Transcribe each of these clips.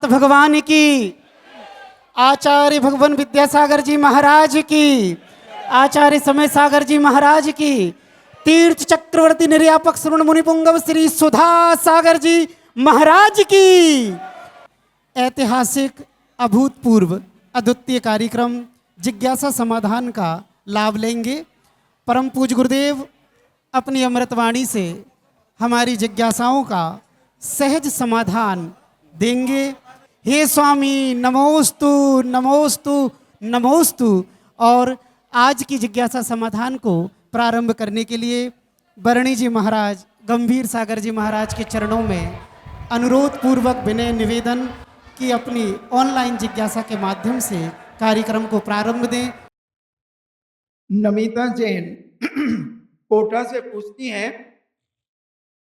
भगवान की, आचार्य भगवान विद्यासागर जी महाराज की, आचार्य समय सागर जी महाराज की, तीर्थ चक्रवर्ती निर्यापक श्रवण मुनि पुंगव श्री सुधा सागर जी महाराज की। ऐतिहासिक, अभूतपूर्व, अद्वितीय कार्यक्रम जिज्ञासा समाधान का लाभ लेंगे। परम पूज्य गुरुदेव अपनी अमृतवाणी से हमारी जिज्ञासाओं का सहज समाधान देंगे। हे स्वामी नमोस्तु नमोस्तु नमोस्तु। और आज की जिज्ञासा समाधान को प्रारंभ करने के लिए बरणी जी महाराज, गंभीर सागर जी महाराज के चरणों में अनुरोध पूर्वक विनय निवेदन कि अपनी ऑनलाइन जिज्ञासा के माध्यम से कार्यक्रम को प्रारंभ दें। नमिता जैन कोटा से पूछती हैं,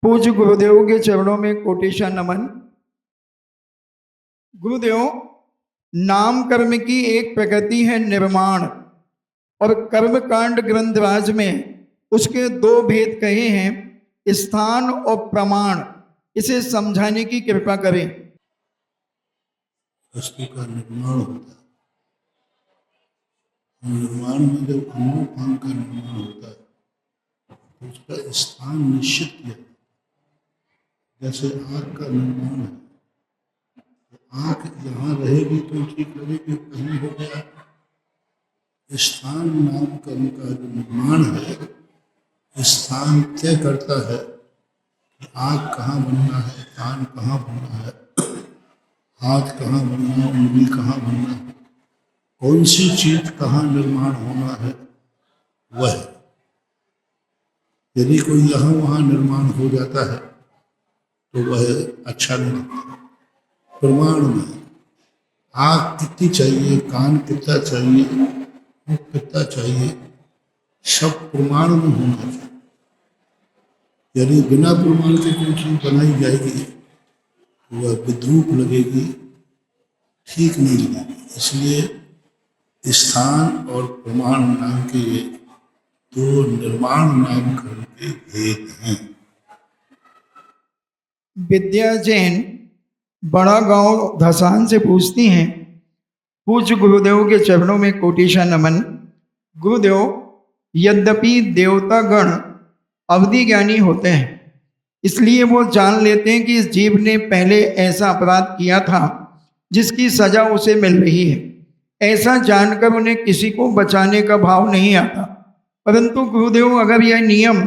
पूज्य गुरुदेव के चरणों में कोटेशा नमन। गुरुदेव, नाम कर्म की एक प्रकृति है निर्माण, और कर्मकांड ग्रंथराज में उसके दो भेद कहे हैं, स्थान और प्रमाण। इसे समझाने की कृपा करें। वस्तु का निर्माण होता है। निर्माण में जब अंगों का निर्माण होता है तो उसका स्थान निश्चित किया जाता है। जैसे आँख का निर्माण है, तो आँख यहाँ रहेगी तो ठीक लगेगी, कहीं हो गया। स्थान नाम कर्म का जो निर्माण है, स्थान तय करता है कि आँख कहाँ बनना है, कान कहाँ बनना है, हाथ कहाँ बनना है, उंगली कहाँ बनना है, कौन सी चीज कहाँ निर्माण होना है, वह है। यदि कोई यहाँ वहाँ निर्माण हो जाता है तो वह अच्छा नहीं लगता। प्रमाण में आँख कितनी चाहिए, कान कितना चाहिए, मुख कितना चाहिए, सब प्रमाण में होना चाहिए। यदि बिना प्रमाण के कोई चीज बनाई जाएगी वह विद्रूप लगेगी, ठीक नहीं लगेगी। इसलिए स्थान और प्रमाण नाम के दो निर्माण नाम कर्म के भेद हैं। विद्या जैन बड़ा गांव धसान से पूछती हैं, पूज्य गुरुदेव के चरणों में कोटिशा नमन। गुरुदेव, यद्यपि देवतागण अवधि ज्ञानी होते हैं, इसलिए वो जान लेते हैं कि इस जीव ने पहले ऐसा अपराध किया था जिसकी सजा उसे मिल रही है। ऐसा जानकर उन्हें किसी को बचाने का भाव नहीं आता। परंतु गुरुदेव, अगर यह नियम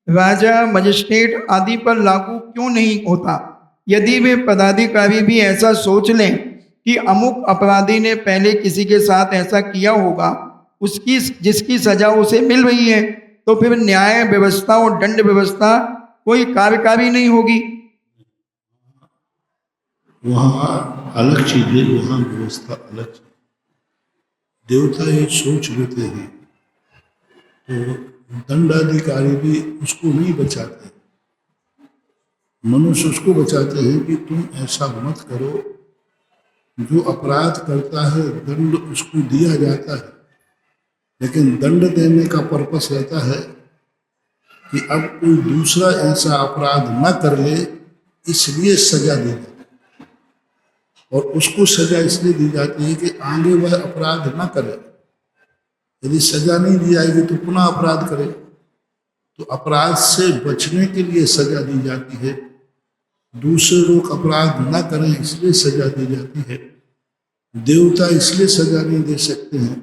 राजा, मजिस्ट्रेट आदि पर लागू क्यों नहीं होता? यदि वे पदाधिकारी भी ऐसा सोच लें कि अमुक अपराधी ने पहले किसी के साथ ऐसा किया होगा, उसकी जिसकी सजा उसे मिल रही है, तो फिर न्याय व्यवस्था और दंड व्यवस्था कोई कार्यकारी नहीं होगी। वहाँ अलग चीज है, यहाँ व्यवस्था अलग चीज। देवता ये सोच लेते हैं तो दंडाधिकारी भी उसको नहीं बचाते। मनुष्य उसको बचाते हैं कि तुम ऐसा मत करो। जो अपराध करता है दंड उसको दिया जाता है, लेकिन दंड देने का पर्पस रहता है कि अब कोई दूसरा ऐसा अपराध न कर ले, इसलिए सजा दी जाती है। और उसको सजा इसलिए दी जाती है कि आगे वह अपराध न करे। यदि सजा नहीं दी जाएगी तो पुनः अपराध करे। तो अपराध से बचने के लिए सजा दी जाती है, दूसरे लोग अपराध न करें इसलिए सजा दी जाती है। देवता इसलिए सजा नहीं दे सकते हैं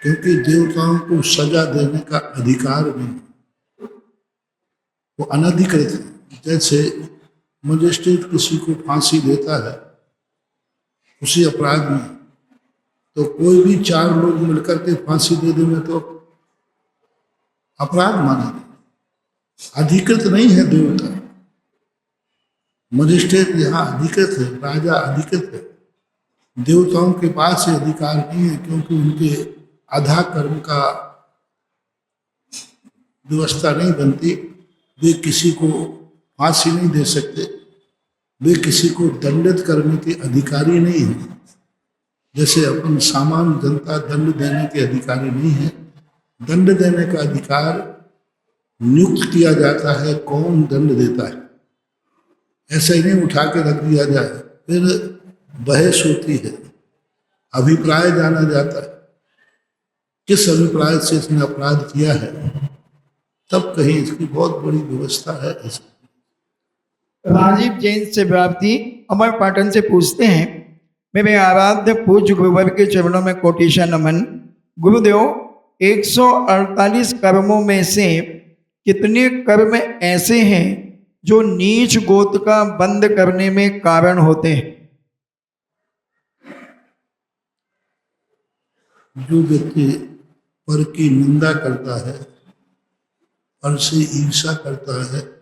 क्योंकि देवताओं को सजा देने का अधिकार नहीं है, वो अनधिकृत है। जैसे मजिस्ट्रेट किसी को फांसी देता है उसी अपराध में, तो कोई भी चार लोग मिलकर के फांसी दे देंगे तो अपराध मानेंगे। अधिकृत नहीं है देवता। मजिस्ट्रेट यहाँ अधिकृत है, राजा अधिकृत है। देवताओं के पास ये अधिकार नहीं है क्योंकि उनके आधा कर्म का व्यवस्था नहीं बनती। वे किसी को फांसी नहीं दे सकते, वे किसी को दंडित करने के अधिकारी नहीं हैं। जैसे अपन सामान्य जनता दंड देने के अधिकारी नहीं है। दंड देने का अधिकार नियुक्त किया जाता है, कौन दंड देता है। ऐसे ही नहीं उठा के रख दिया जाए। फिर बहस होती है, अभिप्राय जाना जाता है, किस अभिप्राय से इसने अपराध किया है, तब कहीं इसकी बहुत बड़ी व्यवस्था है। राजीव जैन से व्याप्ति अमर पाटन से पूछते हैं, मेरे आराध्य पूज्य गुरुवर के चरणों में कोटिशा नमन। गुरुदेव, 148 कर्मों में से कितने कर्म ऐसे हैं जो नीच गोत्र का बंद करने में कारण होते हैं? जो व्यक्ति पर की निंदा करता है, पर से ईर्ष्या करता है,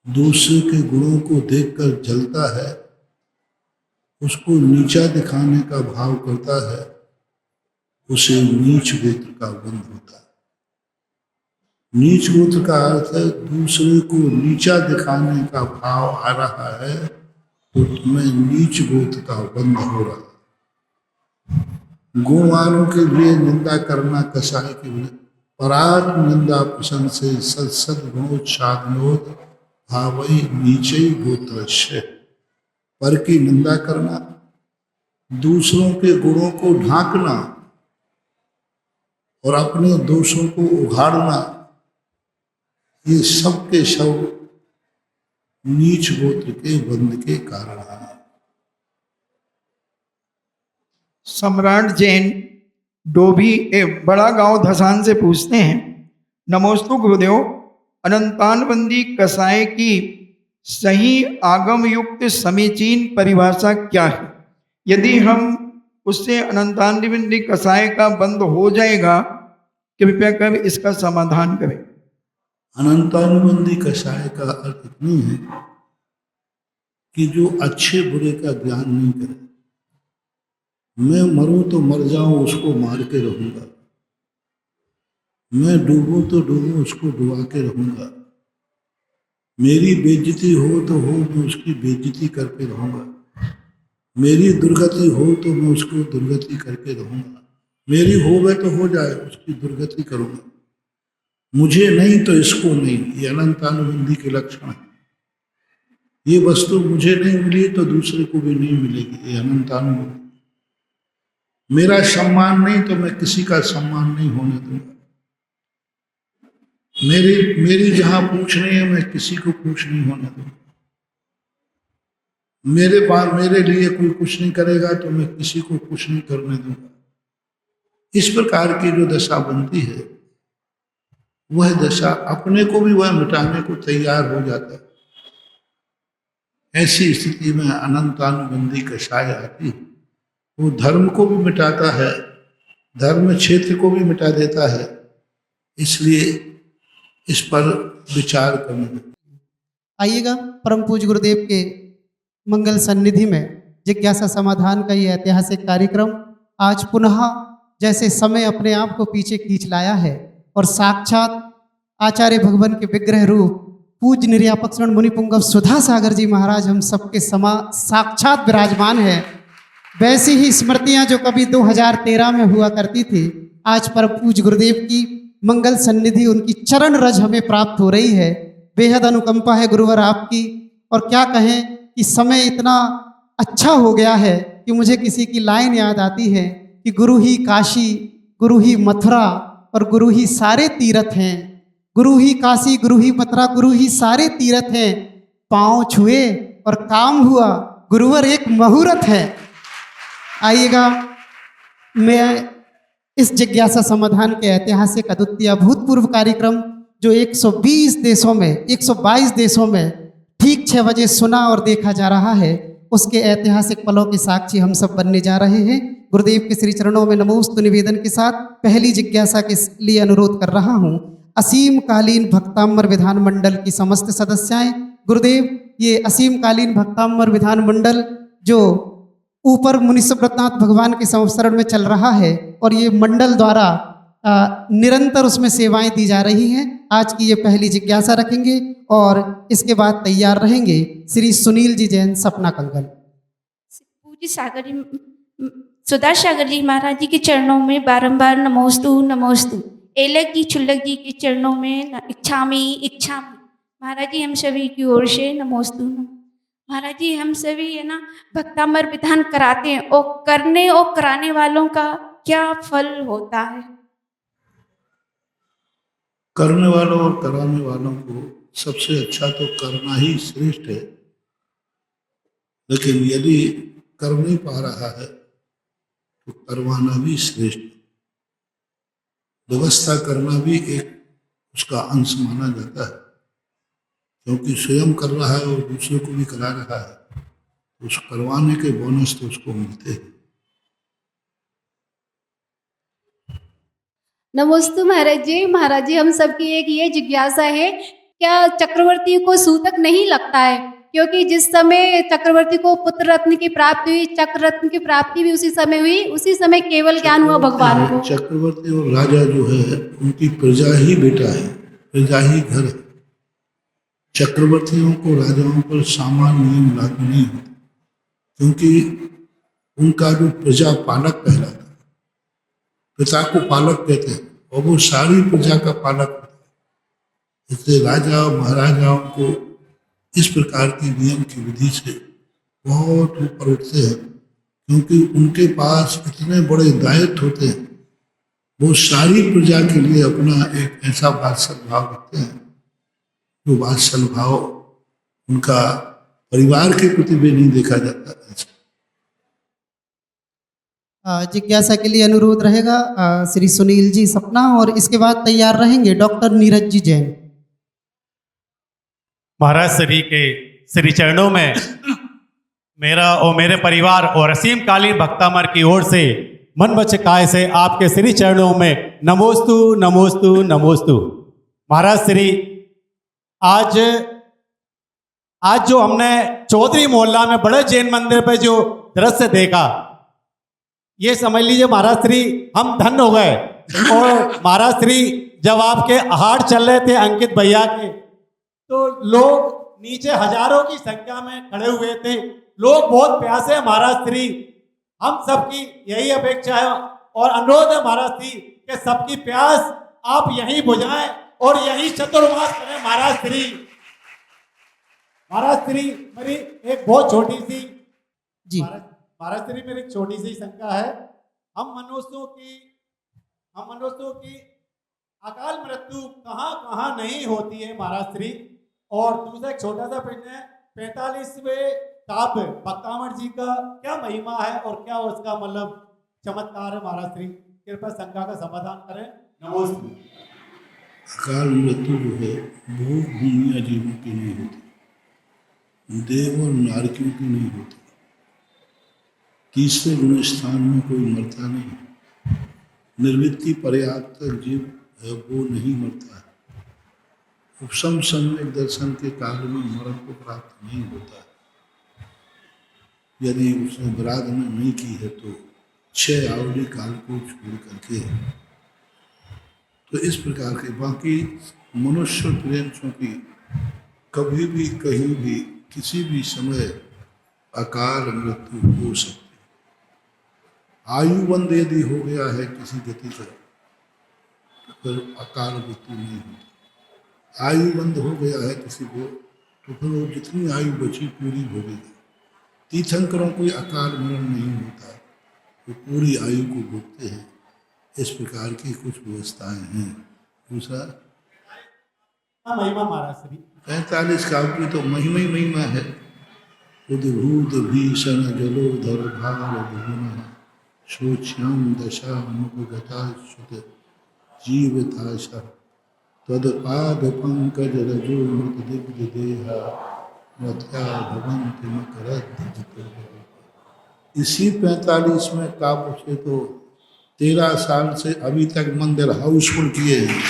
दूसरे के गुणों को देखकर जलता है, उसको नीचा दिखाने का भाव करता है, उसे नीच गोत्र का बंध होता है। नीच गोत्र का अर्थ है दूसरे को नीचा दिखाने का भाव आ रहा है तो तुम्हें नीच गोत्र का बंध हो रहा है। गुणवानों के लिए निंदा करना कसाय की पराग निंदा प्रसन्न से सद गुणोच्छादनोद भावई नीचे गोत्रश्य। पर की निंदा करना, दूसरों के गुणों को ढांकना और अपने दोषों को उघाड़ना, ये सब के सब नीच गोत्र के बंध के कारण है। सम्राट जैन डोभी बड़ा गांव धसान से पूछते हैं, नमोस्तु गुरुदेव, अनंतानबंदी कसाय की सही आगम युक्त समीचीन परिभाषा क्या है? यदि हम उससे अनंतानबंदी कसाय का बंद हो जाएगा, कृपया कर इसका समाधान करें। अनंतानुबंधी कषाय का अर्थ इतनी है कि जो अच्छे बुरे का ज्ञान नहीं करे। मैं मरूं तो मर जाऊं, उसको मार के रहूंगा। मैं डूबूं तो डूबूं, उसको डुबा के रहूंगा। मेरी बेइज्जती हो तो हो, मैं उसकी बेइज्जती करके रहूंगा। मेरी दुर्गति हो तो मैं उसको दुर्गति करके रहूंगा। मेरी होवे तो हो जाए, उसकी दुर्गति करूंगा। मुझे नहीं तो इसको नहीं, ये अनंतानुबंधी के लक्षण है। ये वस्तु मुझे नहीं मिली तो दूसरे को भी नहीं मिलेगी, ये अनंतानुबंधी। मेरा सम्मान नहीं तो मैं किसी का सम्मान नहीं होने दूंगा। मेरी जहां पूछ नहीं है, मैं किसी को पूछ नहीं होने दूंगा। मेरे लिए कोई कुछ नहीं करेगा तो मैं किसी को कुछ नहीं करने दूंगा। इस प्रकार की जो दशा बनती है, वह दशा अपने को भी वह मिटाने को तैयार हो जाता है। ऐसी स्थिति में अनंतानुबंधी कषाय आती है। वो धर्म को भी मिटाता है, धर्म क्षेत्र को भी मिटा देता है। इसलिए इस पर विचार करना। आइएगा परम पूज्य गुरुदेव के मंगल सन्निधि में जिज्ञासा समाधान का ये ऐतिहासिक कार्यक्रम आज पुनः जैसे समय अपने आप को पीछे खींच लाया है और साक्षात आचार्य भगवान के विग्रह रूप पूज्य निर्यापक श्रवण मुनिपुंगव सुधा सागर जी महाराज हम सबके साक्षात विराजमान है। वैसी ही स्मृतियां जो कभी 2013 में हुआ करती थी, आज परम पूज्य गुरुदेव की मंगल सन्निधि, उनकी चरण रज हमें प्राप्त हो रही है। बेहद अनुकंपा है गुरुवर आपकी। और क्या कहें कि समय इतना अच्छा हो गया है कि मुझे किसी की लाइन याद आती है कि गुरु ही काशी, गुरु ही मथुरा और गुरु ही सारे तीर्थ हैं। गुरु ही काशी, गुरु ही मथुरा, गुरु ही सारे तीर्थ हैं। पाँव छुए और काम हुआ, गुरुवर एक मुहूर्त है। आइएगा, मैं इस जिज्ञासा समाधान के ऐतिहासिक अद्वितीय अभूतपूर्व कार्यक्रम जो 120 देशों में 122 देशों में ठीक 6 बजे सुना और देखा जा रहा है, उसके ऐतिहासिक पलों के साक्षी हम सब बनने जा रहे हैं। गुरुदेव के श्री चरणों में नमोस्तु निवेदन के साथ पहली जिज्ञासा के लिए अनुरोध कर रहा हूँ। असीम कालीन भक्ताम्बर विधान मंडल की समस्त सदस्याएं, गुरुदेव ये असीम कालीन भक्ताम्बर विधान मंडल जो ऊपर मुनिसुब्रतनाथ भगवान के संवत्सरण में चल रहा है और ये मंडल द्वारा निरंतर उसमें सेवाएं दी जा रही हैं। आज की ये पहली जिज्ञासा रखेंगे और इसके बाद तैयार रहेंगे श्री सुनील जी जैन सपना कंगल। पूज्य सागर जी, सुधा सागर जी महाराज जी के चरणों में बारंबार नमोस्तु नमोस्तु। एलक जी छुल्लक जी के चरणों में इच्छामी महाराज जी हम सभी की ओर से नमोस्तु। महाराज जी हम सभी है ना भक्तामर विधान कराते हैं और करने और कराने वालों का क्या फल होता है? करने वालों और कराने वालों को सबसे अच्छा तो करना ही श्रेष्ठ है, लेकिन यदि कर नहीं पा रहा है तो करवाना भी श्रेष्ठ है। व्यवस्था करना भी एक उसका अंश माना जाता है, क्योंकि स्वयं कर रहा है और दूसरे को भी करा रहा है, तो उस करवाने के बोनस तो उसको मिलते हैं। नमोस्तु महाराज जी हम सबकी एक ये जिज्ञासा है, क्या चक्रवर्ती को सूतक नहीं लगता है? क्योंकि जिस समय चक्रवर्ती को पुत्र रत्न की प्राप्ति हुई, चक्र रत्न की प्राप्ति भी उसी समय हुई, उसी समय केवल ज्ञान हुआ भगवान को। चक्रवर्ती और राजा जो है उनकी प्रजा ही बेटा है, प्रजा ही घर है। चक्रवर्तियों को राजाओं पर सामान्य नियम लागू नहीं होते, क्योंकि उनका जो प्रजा पालक कहलाता है, पिता को पालक कहते हैं और वो सारी प्रजा का पालक होता है। इसलिए राजा और महाराजाओं को इस प्रकार की नियम की विधि से बहुत ऊपर उठते हैं, क्योंकि उनके पास इतने बड़े दायित्व होते हैं। वो सारी प्रजा के लिए अपना एक ऐसा वात्सल भाव रखते हैं, जो वात्सल भाव उनका परिवार के प्रति भी नहीं देखा जाता ऐसा। जिज्ञासा के लिए अनुरोध रहेगा श्री सुनील जी सपना, और इसके बाद तैयार रहेंगे डॉक्टर नीरज जी जैन। महाराज श्री के श्री चरणों में मेरा और मेरे परिवार और असीम कालीन भक्तामर की ओर से मन वचन काय से आपके श्री चरणों में नमोस्तु नमोस्तु नमोस्तु। महाराज श्री आज जो हमने चौधरी मोहल्ला में बड़े जैन मंदिर पे जो दृश्य देखा, ये समझ लीजिए महाराज श्री हम धन्य हो गए। और महाराज श्री जब आपके हाट चल रहे थे अंकित भैया के, तो लोग नीचे हजारों की संख्या में खड़े हुए थे, लोग बहुत प्यासे हैं महाराज श्री। हम सबकी यही अपेक्षा है और अनुरोध है महाराज श्री कि सबकी प्यास आप यहीं बुझाएं और यहीं चतुर्मास करें महाराज श्री। महाराज श्री मेरी एक बहुत छोटी सी जी महाराज श्री मेरी एक छोटी सी शंका है। हम मनुष्यों की अकाल मृत्यु कहाँ कहाँ नहीं होती है महाराज श्री। और दूसरा एक छोटा सा प्रश्न है, 45वें काव्य भक्तामर जी का क्या महिमा है और क्या उसका मतलब चमत्कार है महाराज श्री, कृपया शंका का समाधान करें। नमस्ते। अकाल मृत्यु जो है भोग भूमिया जीवों की नहीं होती, देव और नारकियों की नहीं होती। तीसरे गुण स्थान में कोई मरता नहीं। निर्वृत्ति पर्याप्त जीव है वो नहीं मरता है। उपशम सम्यक दर्शन के काल में मरण को प्राप्त नहीं होता है। यदि उसने विराधना नहीं की है तो 6 आवली काल को छोड़ करके, तो इस प्रकार के बाकी मनुष्य प्रेमों की कभी भी कहीं भी किसी भी समय अकाल मृत्यु हो सकती है। आयुबंध यदि हो गया है किसी गति का तो फिर अकाल मृत्यु नहीं होती। आयुबंध हो गया है किसी को तो फिर वो जितनी आयु बची पूरी भोगेगा। तीर्थंकरों कोई अकाल मरण नहीं होता, वो पूरी आयु को भोगते हैं। इस प्रकार की कुछ व्यवस्थाएं हैं। दूसरा महिमा महाराज श्री 45 काव्य की तो महिमा ही महिमा है। उद्भूत भीषण जलोधर भार भुवन शोच्याम दशा मुखगता शुत जीवताशा तदपाद पंकज रजो मृत दिव्य देहा मध्या भवंति मकरद्ध। इसी 45वें काव्य से तो 13 साल से अभी तक मंदिर हाउसफुल किए हैं।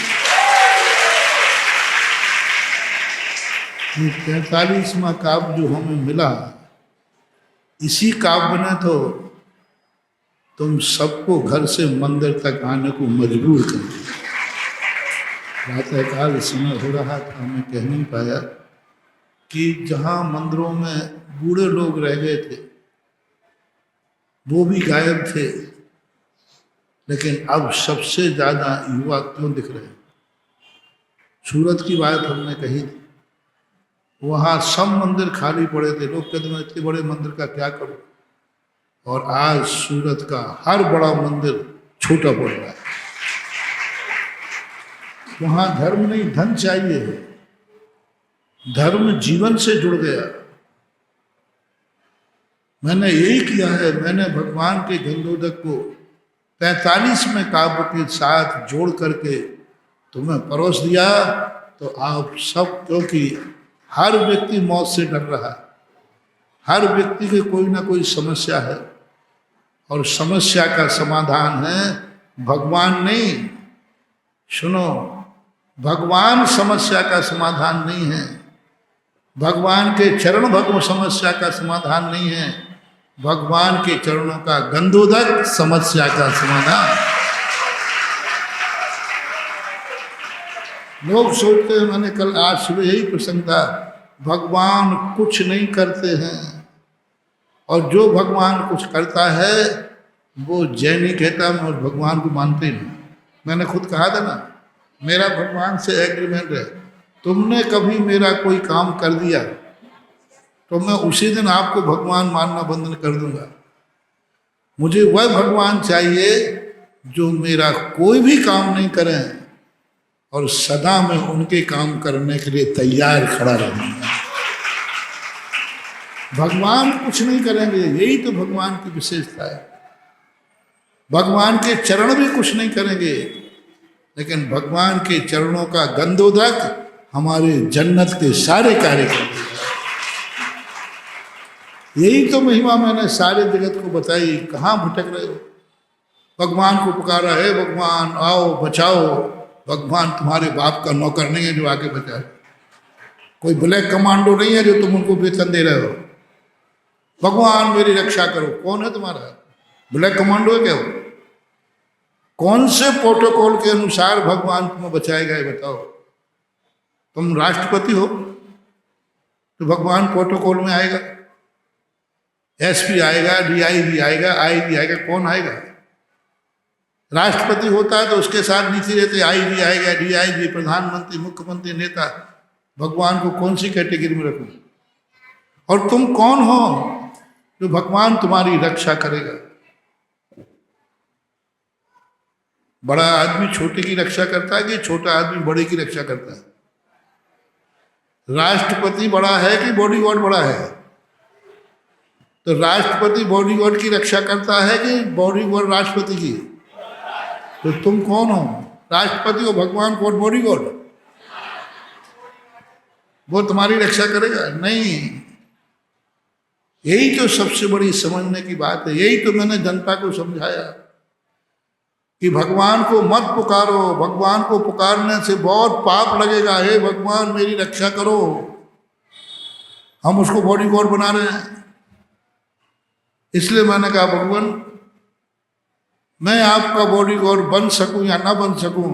45वां काव्य जो हमें मिला, इसी काव्य ने तो तुम सबको घर से मंदिर तक आने को मजबूर कर दिया। प्रातःकाल समय हो रहा था, मैं कह नहीं पाया कि जहाँ मंदिरों में बूढ़े लोग रह गए थे वो भी गायब थे, लेकिन अब सबसे ज़्यादा युवा क्यों दिख रहे हैं। सूरत की बात हमने कही थी वहाँ सब मंदिर खाली पड़े थे। लोग कहते मैं इतने बड़े मंदिर का क्या करूं। और आज सूरत का हर बड़ा मंदिर छोटा पड़ रहा है। वहाँ धर्म नहीं, धन चाहिए। धर्म जीवन से जुड़ गया। मैंने यही किया है, मैंने भगवान के गंधोदक को 45वें काव्य के साथ जोड़ करके तुम्हें परोस दिया। तो आप सब, क्योंकि हर व्यक्ति मौत से डर रहा है, हर व्यक्ति की कोई ना कोई समस्या है, और समस्या का समाधान है भगवान नहीं। सुनो, भगवान समस्या का समाधान नहीं है, भगवान के चरण भगव समस्या का समाधान नहीं है, भगवान के चरणों का गंधोदक समस्या का समाधान। लोग सोचते हैं, मैंने कल आज सुबह यही प्रसंग था, भगवान कुछ नहीं करते हैं, और जो भगवान कुछ करता है वो जैनी कहता मैं उस भगवान को मानते नहीं। मैंने खुद कहा था ना, मेरा भगवान से एग्रीमेंट है, तुमने कभी मेरा कोई काम कर दिया तो मैं उसी दिन आपको भगवान मानना बंद कर दूंगा। मुझे वह भगवान चाहिए जो मेरा कोई भी काम नहीं करें और सदा मैं उनके काम करने के लिए तैयार खड़ा रहूंगा। भगवान कुछ नहीं करेंगे, यही तो भगवान की विशेषता है। भगवान के चरण भी कुछ नहीं करेंगे, लेकिन भगवान के चरणों का गंधोदक हमारे जन्नत के सारे कार्य करेंगे। यही तो महिमा मैंने सारे जगत को बताई। कहाँ भटक रहे हो? भगवान को पुकारा है, भगवान आओ बचाओ। भगवान तुम्हारे बाप का नौकर नहीं है जो आके बचाए, कोई ब्लैक कमांडो नहीं है जो तुम उनको वेतन दे रहे हो। भगवान मेरी रक्षा करो, कौन है तुम्हारा? ब्लैक कमांडो है क्या हो? कौन से प्रोटोकॉल के अनुसार भगवान तुम्हें बचाएगा ये बताओ। तुम राष्ट्रपति हो तो भगवान प्रोटोकॉल में आएगा, एसपी आएगा, डीआईजी आएगा, आईजी आएगा, कौन आएगा? राष्ट्रपति होता है तो उसके साथ नीचे रहते आईजी आएगा, डीआईजी, प्रधानमंत्री, मुख्यमंत्री, नेता। भगवान को कौन सी कैटेगरी में रखूं? और तुम कौन हो जो भगवान तुम्हारी रक्षा करेगा? बड़ा आदमी छोटे की रक्षा करता है कि छोटा आदमी बड़े की रक्षा करता है? राष्ट्रपति बड़ा है कि बॉडीगार्ड बड़ा है? तो राष्ट्रपति बॉडीगार्ड की रक्षा करता है कि बॉडीगार्ड राष्ट्रपति की? तो तुम कौन हो? राष्ट्रपति हो, भगवान को बॉडीगार्ड? वो तुम्हारी रक्षा करेगा? नहीं। यही तो सबसे बड़ी समझने की बात है। यही तो मैंने जनता को समझाया कि भगवान को मत पुकारो, भगवान को पुकारने से बहुत पाप लगेगा। हे भगवान मेरी रक्षा करो। हम उसको बॉडीगार्ड बना रहे हैं। इसलिए मैंने कहा भगवान, मैं आपका बॉडीगार्ड बन सकूं या ना बन सकूं,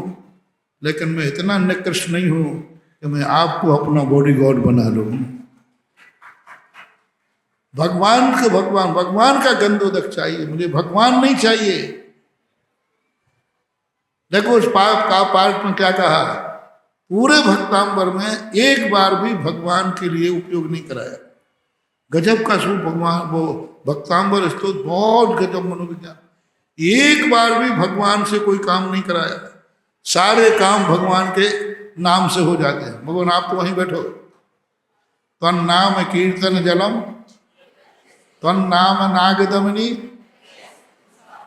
लेकिन मैं इतना निकृष्ट नहीं हूं कि मैं आपको अपना बॉडीगार्ड बना लूं। भगवान का गंधोदक चाहिए मुझे, भगवान नहीं चाहिए। देखो उस पाठ में क्या कहा, पूरे भक्तांबर में एक बार भी भगवान के लिए उपयोग नहीं कराया। गजब का स्वरूप भगवान, वो भक्तांबर स्तोत्र बहुत गजब मनोविज्ञान। एक बार भी भगवान से कोई काम नहीं कराया, सारे काम भगवान के नाम से हो जाते हैं। भगवान आप तो वहीं बैठो, तन नाम कीर्तन जलम, तन नाम नागदमनी,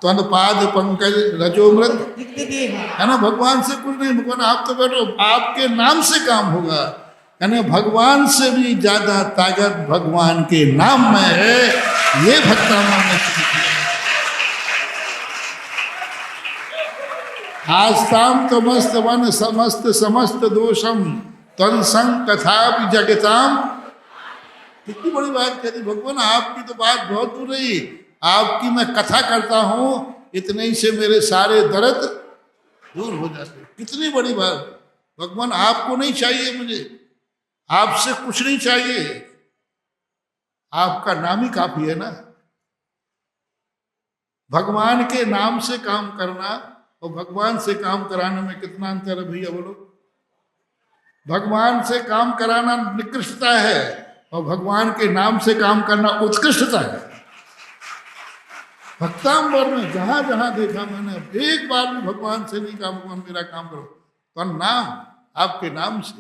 तन पाद पंकज रजोमृत, है ना। भगवान से कुछ नहीं, भगवान आप तो बैठो, आपके नाम से काम होगा। यानी भगवान से भी ज्यादा ताकत भगवान के नाम में है। ये भक्तांबर ने आस्ताम तमस्त वन समस्त समस्त दोषम तन संग कथा जगताम। कितनी बड़ी बात कह दी भगवान, आपकी तो बात बहुत दूर रही, आपकी मैं कथा करता हूं, इतने ही से मेरे सारे दर्द दूर हो जाते। कितनी बड़ी बात। भगवान आपको नहीं चाहिए, मुझे आपसे कुछ नहीं चाहिए, आपका नाम ही काफी है ना। भगवान के नाम से काम करना और भगवान से काम कराने में कितना अंतर है भैया बोलो। भगवान से काम कराना निकृष्टता है और भगवान के नाम से काम करना उत्कृष्टता है। भक्तांबर में जहां जहां देखा मैंने, एक बार भी भगवान से नहीं कहा भगवान मेरा काम करो, तो नाम, आपके नाम से,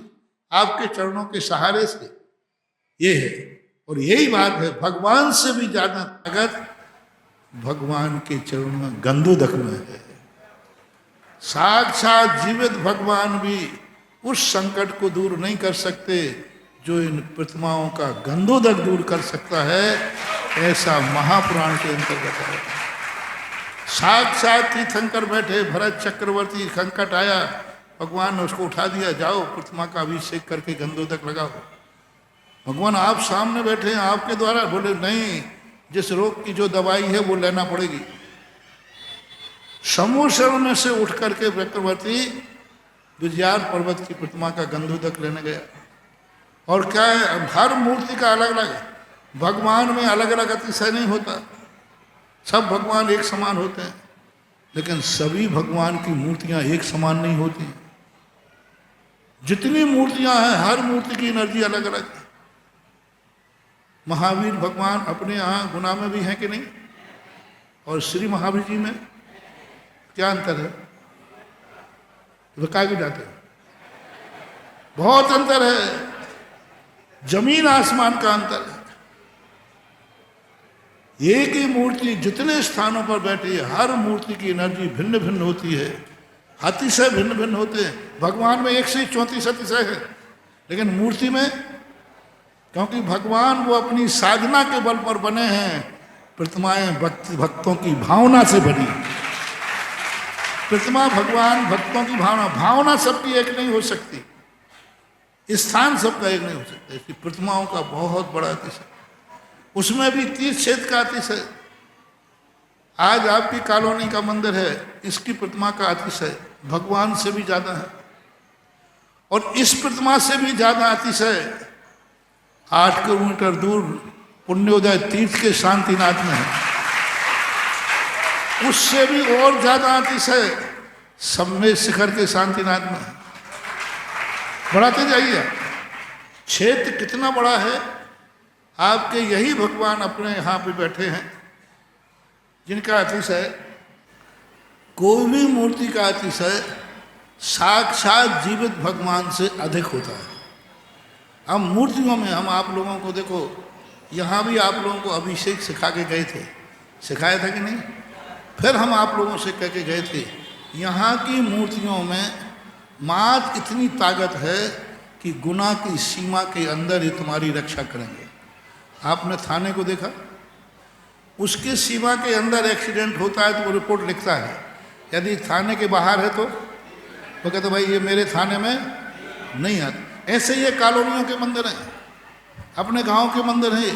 आपके चरणों के सहारे से, ये है। और यही बात है, भगवान से भी ज्यादा ताकत भगवान के चरणों में गंधोदक में है। साक्षात जीवित भगवान भी उस संकट को दूर नहीं कर सकते जो इन प्रतिमाओं का गंधोदक दूर कर सकता है, ऐसा महापुराण के अंतर्गत है। साक्षात तीर्थंकर बैठे, भरत चक्रवर्ती, संकट आया, भगवान ने उसको उठा दिया, जाओ प्रतिमा का अभिषेक करके गंधोदक लगाओ। भगवान आप सामने बैठे हैं, आपके द्वारा, बोले नहीं, जिस रोग की जो दवाई है वो लेना पड़ेगी। समूसर में से उठ करके चक्रवर्ती विजयार पर्वत की प्रतिमा का गंधोदक लेने गया। और क्या है, हर मूर्ति का अलग अलग, भगवान में अलग अलग अतिशय नहीं होता, सब भगवान एक समान होते हैं, लेकिन सभी भगवान की मूर्तियां एक समान नहीं होती। जितनी मूर्तियां हैं, हर मूर्ति की एनर्जी अलग अलग है। महावीर भगवान अपने यहाँ गुना में भी हैं कि नहीं, और श्री महावीर जी में क्या अंतर है? बता के जाते हैं, बहुत अंतर है, जमीन आसमान का अंतर है। एक ही मूर्ति जितने स्थानों पर बैठी है, हर मूर्ति की एनर्जी भिन्न भिन्न होती है, अतिशय भिन्न भिन्न होते हैं। भगवान में 134 अतिशय है, लेकिन मूर्ति में, क्योंकि भगवान वो अपनी साधना के बल पर बने हैं, प्रतिमाएं भक्तों की भावना से बनी। प्रतिमा भगवान भक्तों की भावना, भावना सबकी एक नहीं हो सकती, स्थान सबका एक नहीं हो सकता। इसकी प्रतिमाओं का बहुत बड़ा अतिशय, उसमें भी 30 क्षेत्र का अतिशय। आज आपकी कॉलोनी का मंदिर है, इसकी प्रतिमा का अतिशय भगवान से भी ज्यादा है। और इस प्रतिमा से भी ज्यादा अतिशय 8 किलोमीटर दूर पुण्योदय तीर्थ के शांतिनाथ में है, उससे भी और ज्यादा अतिशय सम्मेद शिखर के शांतिनाथ में है। बढ़ाते जाइए, क्षेत्र कितना बड़ा है। आपके यही भगवान अपने यहाँ पे बैठे हैं, जिनका अतिशय, कोई भी मूर्ति का अतिशय साक्षात जीवित भगवान से अधिक होता है। हम मूर्तियों में, हम आप लोगों को देखो, यहाँ भी आप लोगों को अभिषेक सिखा के गए थे, सिखाया था कि नहीं? फिर हम आप लोगों से कह के गए थे, यहाँ की मूर्तियों में मात्र इतनी ताकत है कि गुना की सीमा के अंदर ही तुम्हारी रक्षा करेंगे। आपने थाने को देखा, उसके सीमा के अंदर एक्सीडेंट होता है तो वो रिपोर्ट लिखता है, यदि थाने के बाहर है तो वो कहते भाई ये मेरे थाने में नहीं आता। ऐसे ये कॉलोनियों के मंदिर हैं, अपने गांव के मंदिर हैं,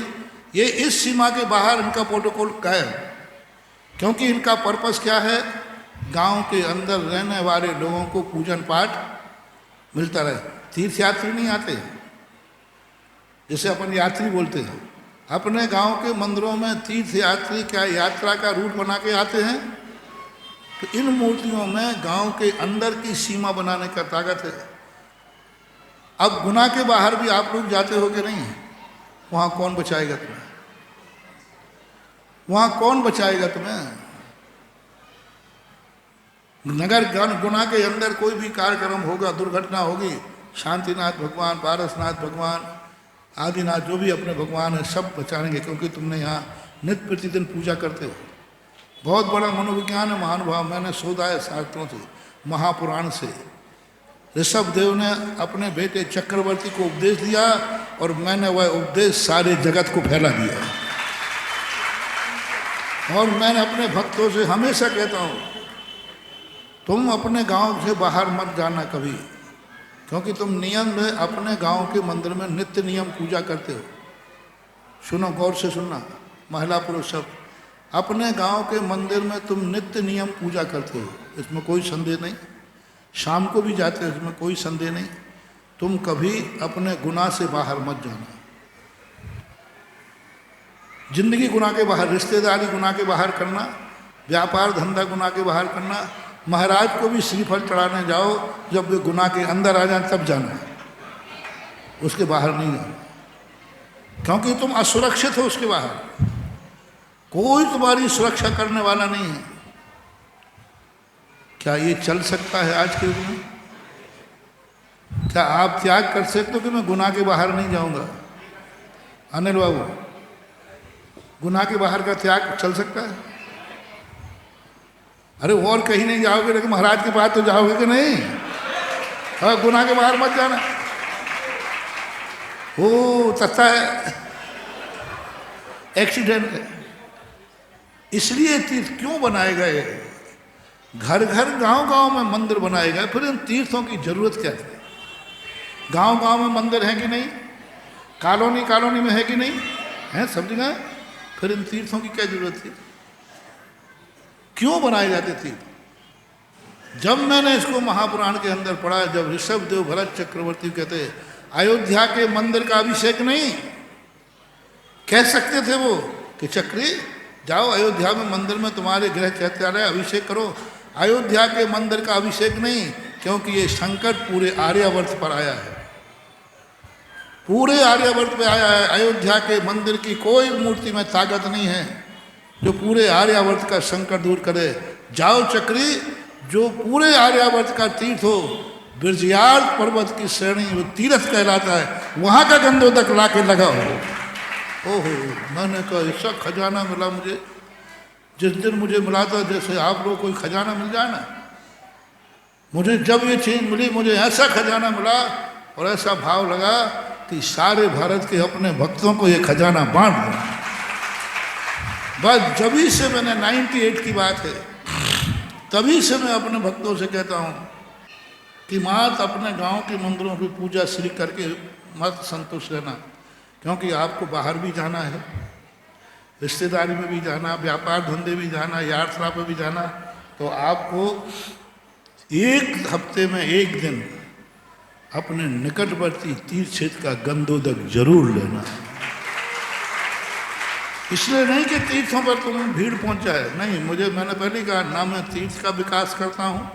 ये इस सीमा के बाहर इनका प्रोटोकॉल कायम, क्योंकि इनका पर्पस क्या है, गांव के अंदर रहने वाले लोगों को पूजन पाठ मिलता रहे। तीर्थयात्री नहीं आते, जैसे अपन यात्री बोलते हैं, अपने गांव के मंदिरों में तीर्थयात्री क्या यात्रा का रूट बना के आते हैं, तो इन मूर्तियों में गांव के अंदर की सीमा बनाने का ताकत है। अब गुना के बाहर भी आप लोग जाते हो कि नहीं, वहाँ कौन बचाएगा तुम्हें? वहाँ कौन बचाएगा तुम्हें? नगर गुना के अंदर कोई भी कार्यक्रम होगा, दुर्घटना होगी, शांतिनाथ भगवान, पारसनाथ भगवान, आदिनाथ, जो भी अपने भगवान है, सब बचाएंगे, क्योंकि तुमने यहाँ नित्य प्रतिदिन पूजा करते हो। बहुत बड़ा मनोविज्ञान है महानुभाव, मैंने शोधा है शास्त्रों से, महापुराण से। ऋषभ देव ने अपने बेटे चक्रवर्ती को उपदेश दिया और मैंने वह उपदेश सारे जगत को फैला दिया। और मैंने अपने भक्तों से हमेशा कहता हूँ, तुम अपने गांव से बाहर मत जाना कभी, क्योंकि तुम नियम में अपने गांव के मंदिर में नित्य नियम पूजा करते हो। सुनो, गौर से सुनना, महिला पुरुष सब, अपने गांव के मंदिर में तुम नित्य नियम पूजा करते हो, इसमें कोई संदेह नहीं। शाम को भी जाते हो, इसमें कोई संदेह नहीं। तुम कभी अपने गुनाह से बाहर मत जाना। जिंदगी गुनाह के बाहर, रिश्तेदारी गुनाह के बाहर करना, व्यापार धंधा गुनाह के बाहर करना, महाराज को भी श्रीफल चढ़ाने जाओ, जब वे गुनाह के अंदर आ जाए तब जाना है। उसके बाहर नहीं जाना, क्योंकि तुम असुरक्षित हो उसके बाहर। कोई तुम्हारी सुरक्षा करने वाला नहीं है। क्या ये चल सकता है आज के युग में? क्या आप त्याग कर सकते हो कि मैं गुनाह के बाहर नहीं जाऊंगा? अनिल बाबू, गुनाह के बाहर का त्याग चल सकता है? अरे और कहीं नहीं जाओगे, लेकिन महाराज के पास तो जाओगे कि नहीं? हाँ, गुनाह के बाहर मत जाना। ओ तत्ता है, एक्सीडेंट है। इसलिए तीर्थ क्यों बनाए गए? घर घर गांव गांव में मंदिर बनाए गए। फिर इन तीर्थों की जरूरत क्या थी? गांव गांव में मंदिर है कि नहीं? कॉलोनी कॉलोनी में है कि नहीं? है सब जगह। फिर इन तीर्थों की क्या जरूरत थी? क्यों बनाए जाते तीर्थ? जब मैंने इसको महापुराण के अंदर पढ़ा, जब ऋषभ देव भरत चक्रवर्ती कहते अयोध्या के मंदिर का अभिषेक नहीं, कह सकते थे वो कि चक्री जाओ अयोध्या में मंदिर में तुम्हारे गृह चैत्यालय अभिषेक करो। अयोध्या के मंदिर का अभिषेक नहीं, क्योंकि ये संकट पूरे आर्यावर्त पर आया है, पूरे आर्यावर्त पे आया है। अयोध्या के मंदिर की कोई मूर्ति में ताकत नहीं है जो पूरे आर्यावर्त का संकट दूर करे। जाओ चक्री, जो पूरे आर्यावर्त का तीर्थ हो, बिरजियार पर्वत की श्रेणी वो तीर्थ कहलाता है, वहाँ का गंधोदक ला के लगाओ। ओहो, मैंने कहा ऐसा खजाना मिला मुझे। जिस दिन मुझे मिला था, जैसे आप लोग कोई खजाना मिल जाए ना, मुझे जब ये चीज़ मिली, मुझे ऐसा खजाना मिला और ऐसा भाव लगा कि सारे भारत के अपने भक्तों को ये खजाना बांट दूँ। बस जभी से मैंने 98 की बात है, तभी से मैं अपने भक्तों से कहता हूँ कि मात अपने गांव के मंदिरों की पूजा श्री करके मत संतुष्ट रहना, क्योंकि आपको बाहर भी जाना है, रिश्तेदारी में भी जाना, व्यापार धंधे भी जाना, यात्रा पर भी जाना। तो आपको एक हफ्ते में एक दिन अपने निकटवर्ती तीर्थ क्षेत्र का गंधोदक जरूर लेना। इसलिए नहीं कि तीर्थों पर तुम भीड़ पहुंचाए, नहीं। मैंने पहले कहा ना मैं तीर्थ का विकास करता हूँ,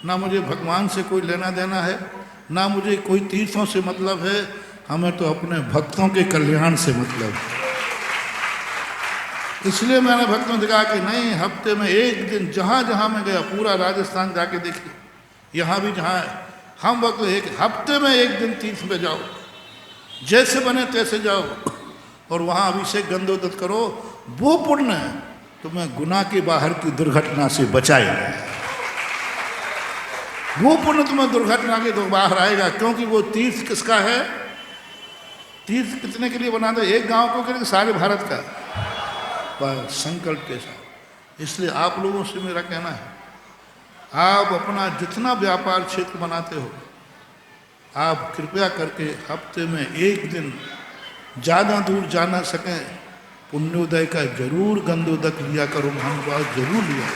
ना मुझे भगवान से कोई लेना देना है, ना मुझे कोई तीर्थों से मतलब है। हमें तो अपने भक्तों के कल्याण से मतलब है। इसलिए मैंने भक्तों से कहा कि नहीं, हफ्ते में एक दिन जहाँ जहाँ मैं गया, पूरा राजस्थान जाके देखिए, यहाँ भी जहाँ है, हम वक्त एक हफ्ते में एक दिन तीर्थ पे जाओ, जैसे बने तैसे जाओ और वहाँ अभिषेक गंधोदक करो। वो पुण्य तुम्हें गुनाह के बाहर की दुर्घटना से बचाएगा। वो पुण्य तुम्हें दुर्घटना के बाहर आएगा, क्योंकि वो तीर्थ किसका है? तीर्थ कितने के लिए बना दे? एक गांव को करेंगे, सारे भारत का, पर संकल्प के साथ। इसलिए आप लोगों से मेरा कहना है, आप अपना जितना व्यापार क्षेत्र बनाते हो, आप कृपया करके हफ्ते में एक दिन, ज़्यादा दूर जा ना सकें, पुण्योदय का जरूर गंधोदक लिया करो, महानुभाव जरूर लिया।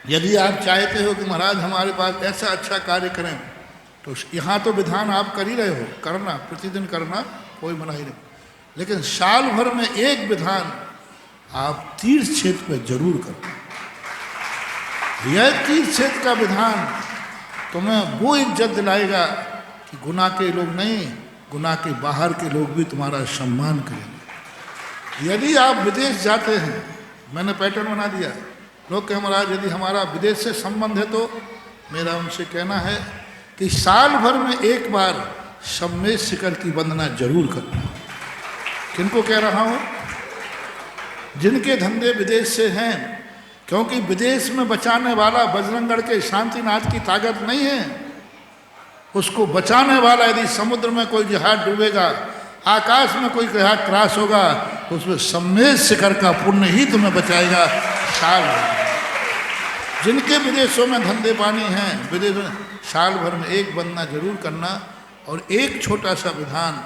यदि आप चाहते हो कि महाराज हमारे पास ऐसा अच्छा कार्य करें, तो यहाँ तो विधान आप कर ही रहे हो, करना, प्रतिदिन करना, कोई मना ही नहीं। लेकिन साल भर में एक विधान आप तीर्थ क्षेत्र में जरूर करो। यह तीर्थ क्षेत्र का विधान तुम्हें वो इज्जत दिलाएगा कि गुनाह के लोग नहीं, गुनाह के बाहर के लोग भी तुम्हारा सम्मान करेंगे। यदि आप विदेश जाते हैं, मैंने पैटर्न बना दिया, लोग कहें महाराज यदि हमारा विदेश से संबंध है, तो मेरा उनसे कहना है कि साल भर में एक बार सम्मेद शिखर की वंदना जरूर करना। किनको कह रहा हूँ? जिनके धंधे विदेश से हैं, क्योंकि विदेश में बचाने वाला बजरंगगढ़ के शांतिनाथ की ताकत नहीं है। उसको बचाने वाला यदि समुद्र में कोई जहाज डूबेगा, आकाश में कोई जहाज क्रॉस होगा, तो उसमें सम्मेद शिखर का पुण्य ही तुम्हें बचाएगा। साल भर जिनके विदेशों में धंधे पानी हैं, विदेश में साल भर में एक वंदना जरूर करना, और एक छोटा सा विधान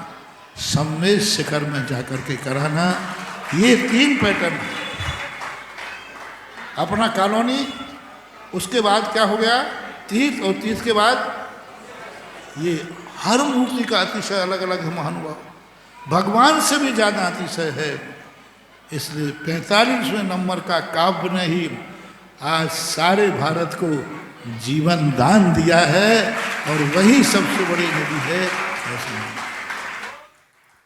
सम्मेद शिखर में जाकर के कराना। ये 3 पैटर्न, अपना कॉलोनी, उसके बाद क्या हो गया तीर्थ, और तीर्थ के बाद ये हर मूर्ति का अतिशय अलग अलग है महानुभाव, भगवान से भी ज़्यादा अतिशय है। इसलिए 45वें नंबर का काव्य ने ही आज सारे भारत को जीवन दान दिया है और वही सबसे बड़ी नदी है। ऐसे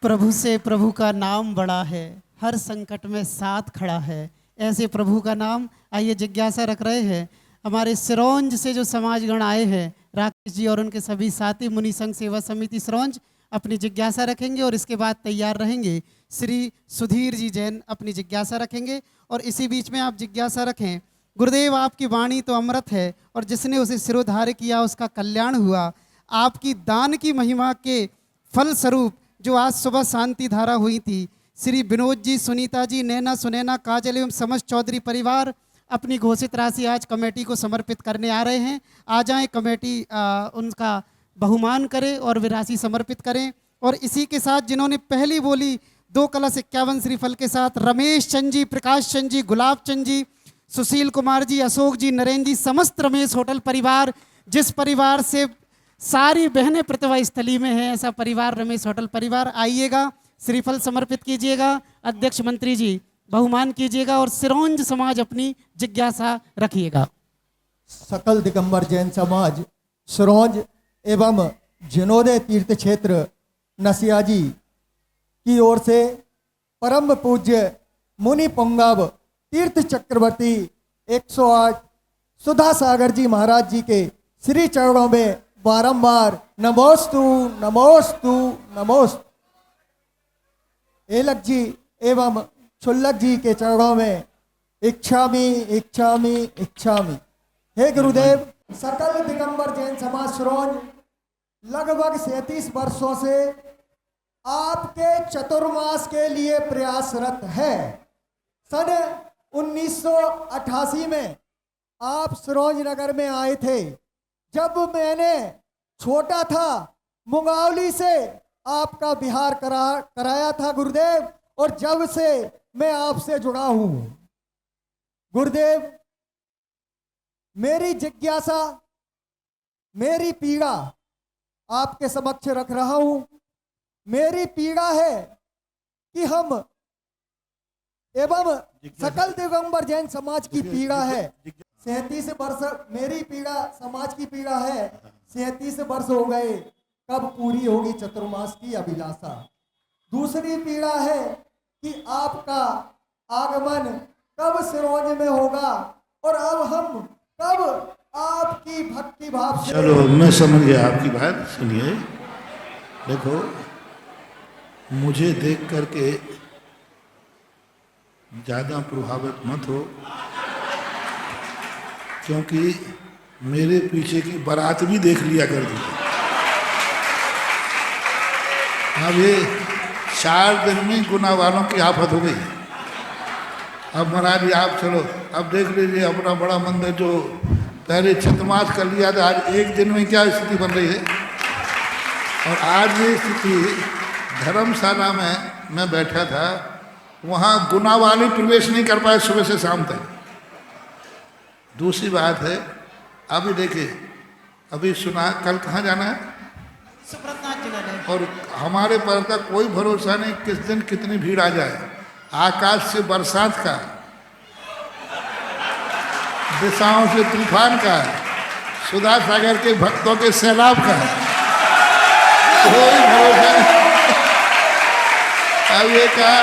प्रभु से प्रभु का नाम बड़ा है, हर संकट में साथ खड़ा है। ऐसे प्रभु का नाम आइए जिज्ञासा रख रहे हैं। हमारे सिरोंज से जो समाजगण आए हैं, राकेश जी और उनके सभी साथी, मुनि संघ सेवा समिति सिरोंज अपनी जिज्ञासा रखेंगे और इसके बाद तैयार रहेंगे। श्री सुधीर जी जैन अपनी जिज्ञासा रखेंगे और इसी बीच में आप जिज्ञासा रखें। गुरुदेव आपकी वाणी तो अमृत है और जिसने उसे सिरोधार्य किया उसका कल्याण हुआ। आपकी दान की महिमा के फल स्वरूप जो आज सुबह शांति धारा हुई थी, श्री विनोद जी, सुनीता जी, नैना, सुनैना, काजल एवं समस्त चौधरी परिवार अपनी घोषित राशि आज कमेटी को समर्पित करने आ रहे हैं। आ जाएं, कमेटी उनका बहुमान करे और वे राशि समर्पित करें। और इसी के साथ जिन्होंने पहली बोली 2 कलश 51 श्रीफल के साथ, रमेश चंद जी, प्रकाश चंद जी, गुलाब चंद जी, सुशील कुमार जी, अशोक जी, नरेंद्र जी, समस्त रमेश होटल परिवार, जिस परिवार से सारी बहनें प्रतिभा स्थली में हैं, ऐसा परिवार रमेश होटल परिवार, आइएगा, श्रीफल समर्पित कीजिएगा। अध्यक्ष मंत्री जी बहुमान कीजिएगा और सिरोंज समाज अपनी जिज्ञासा रखिएगा। सकल दिगंबर जैन समाज सिरोंज एवं जिनोदय तीर्थ क्षेत्र नसिया जी की ओर से परम पूज्य मुनि पुंगव तीर्थ चक्रवर्ती 108 सुधा सागर जी महाराज जी के श्री चरणों में बारंबार नमोस्तु नमोस्तु नमोस्तु। एलक जी एवं क्षुल्लक जी के चरणों में इच्छामि इच्छामि इच्छामि। हे गुरुदेव, सकल दिगंबर जैन समाज सिरोंज लगभग 37 वर्षों से आपके चतुर्मास के लिए प्रयासरत है। सन 1988 में आप सिरोंज नगर में आए थे। जब मैंने छोटा था मुंगावली से आपका बिहार कराया था गुरुदेव, और जब से मैं आपसे जुड़ा हूं गुरुदेव, मेरी जिज्ञासा, मेरी पीड़ा आपके समक्ष रख रहा हूं। मेरी पीड़ा है कि हम एवं सकल दिगंबर जैन समाज की पीड़ा है। 37 वर्ष मेरी पीड़ा, समाज की पीड़ा है। 37 वर्ष हो गए, कब पूरी होगी चतुर्मास की अभिलाषा। दूसरी पीड़ा है कि आपका आगमन कब सिरोंज में होगा और अब हम कब आपकी भक्ति भाव से। चलो मैं समझ गया आपकी बात। सुनिए, देखो, मुझे देख करके ज़्यादा प्रभावित मत हो, क्योंकि मेरे पीछे की बारात भी देख लिया कर दी। अब ये 4 दिन में गुना वालों की आफत हो गई। अब महाराज जी आप चलो, अब देख लीजिए अपना बड़ा मंदिर जो पहले चतुर्मास कर लिया था, आज 1 दिन में क्या स्थिति बन रही है। और आज ये स्थिति धर्मशाला में मैं बैठा था, वहाँ गुना वाले प्रवेश नहीं कर पाए सुबह से शाम तक। दूसरी बात है, अभी देखिए, अभी सुना कल कहाँ जाना है, और हमारे पर का कोई भरोसा नहीं किस दिन कितनी भीड़ आ जाए। आकाश से बरसात का, दिशाओं से तूफान का, सुधा सागर के भक्तों के सैलाब का कोई भरोसा नहीं। अब ये कहा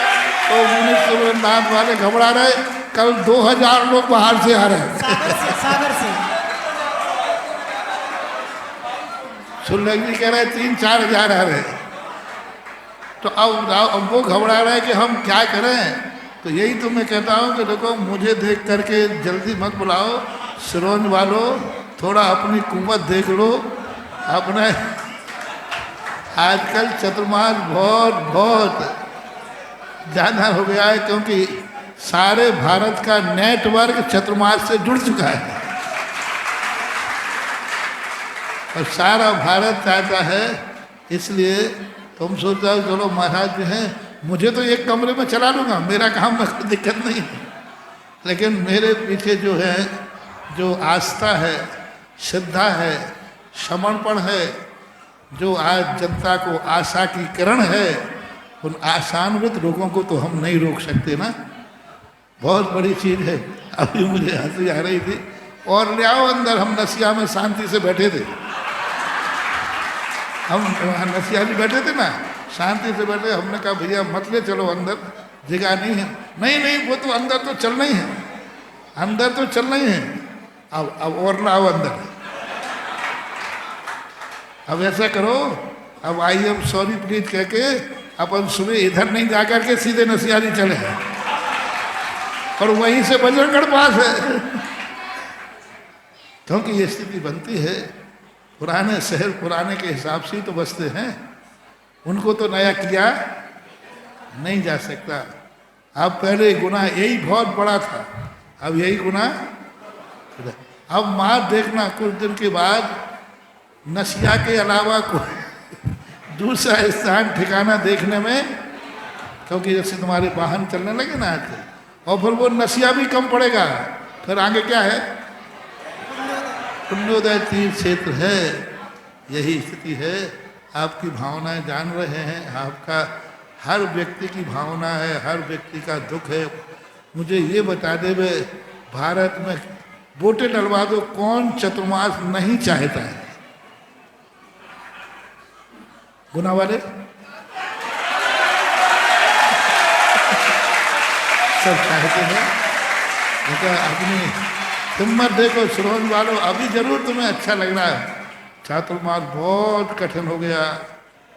तो मुनि सुरेंद्रनाथ वाले घबरा रहे, कल 2000 लोग बाहर से आ रहे हैं सागर से। सुल्लग जी कह रहे 3-4 हजार आ रहे। तो अब वो घबरा रहे कि हम क्या करें। तो यही तो मैं कहता हूँ कि देखो, मुझे देख करके जल्दी मत बुलाओ। सिरोंज वालों, थोड़ा अपनी कुव्वत देख लो अपने। आजकल चतुर्मास बहुत ज़्यादा हो गया है, क्योंकि सारे भारत का नेटवर्क चतुर्मास से जुड़ चुका है और सारा भारत चाहता है। इसलिए तुम सोचते हो चलो महाराज जो हैं, मुझे तो एक कमरे में चला लूँगा, मेरा काम में कोई दिक्कत नहीं है। लेकिन मेरे पीछे जो है, जो आस्था है, श्रद्धा है, समर्पण है, जो आज जनता को आशा की किरण है, उन आशान्वित लोगों को तो हम नहीं रोक सकते ना। बहुत बड़ी चीज़ है। अभी मुझे हंसी आ रही थी, और ले आओ अंदर। हम नसिया में शांति से बैठे थे, हम वहाँ नसिया जी बैठे थे ना, शांति से बैठे। हमने कहा भैया मत ले चलो अंदर, जगह नहीं है। नहीं नहीं, वो तो अंदर तो चलना ही है, अंदर तो चलना ही है। अब और लाओ अंदर। अब ऐसा करो, अब आई एम सॉरी प्लीज कह के अपन सुबह इधर नहीं जाकर के सीधे नसियारी चले, और वहीं से बजरंगगढ़ पास है। क्योंकि ये स्थिति बनती है, पुराने शहर पुराने के हिसाब से ही तो बसते हैं, उनको तो नया किया नहीं जा सकता। अब पहले गुनाह यही बहुत बड़ा था, अब यही गुनाह। अब मार देखना कुछ दिन के बाद नसिया के अलावा कोई दूसरा स्थान ठिकाना देखने में, क्योंकि जैसे तुम्हारे वाहन चलने लगे ना आजकल, और फिर वो नसिया भी कम पड़ेगा। फिर आगे क्या है, पुण्योदय तीर्थ क्षेत्र है। यही स्थिति है। आपकी भावनाएं जान रहे हैं, आपका हर व्यक्ति की भावना है, हर व्यक्ति का दुख है। मुझे ये बता दे वे, भारत में वोटें डलवा दो, कौन चतुर्मास नहीं चाहता है? गुना वाले सब चाहते हैं। अपनी हिम्मत देखो श्रोन वालों, अभी जरूर तुम्हें अच्छा लग रहा है। चातुर्मास बहुत कठिन हो गया,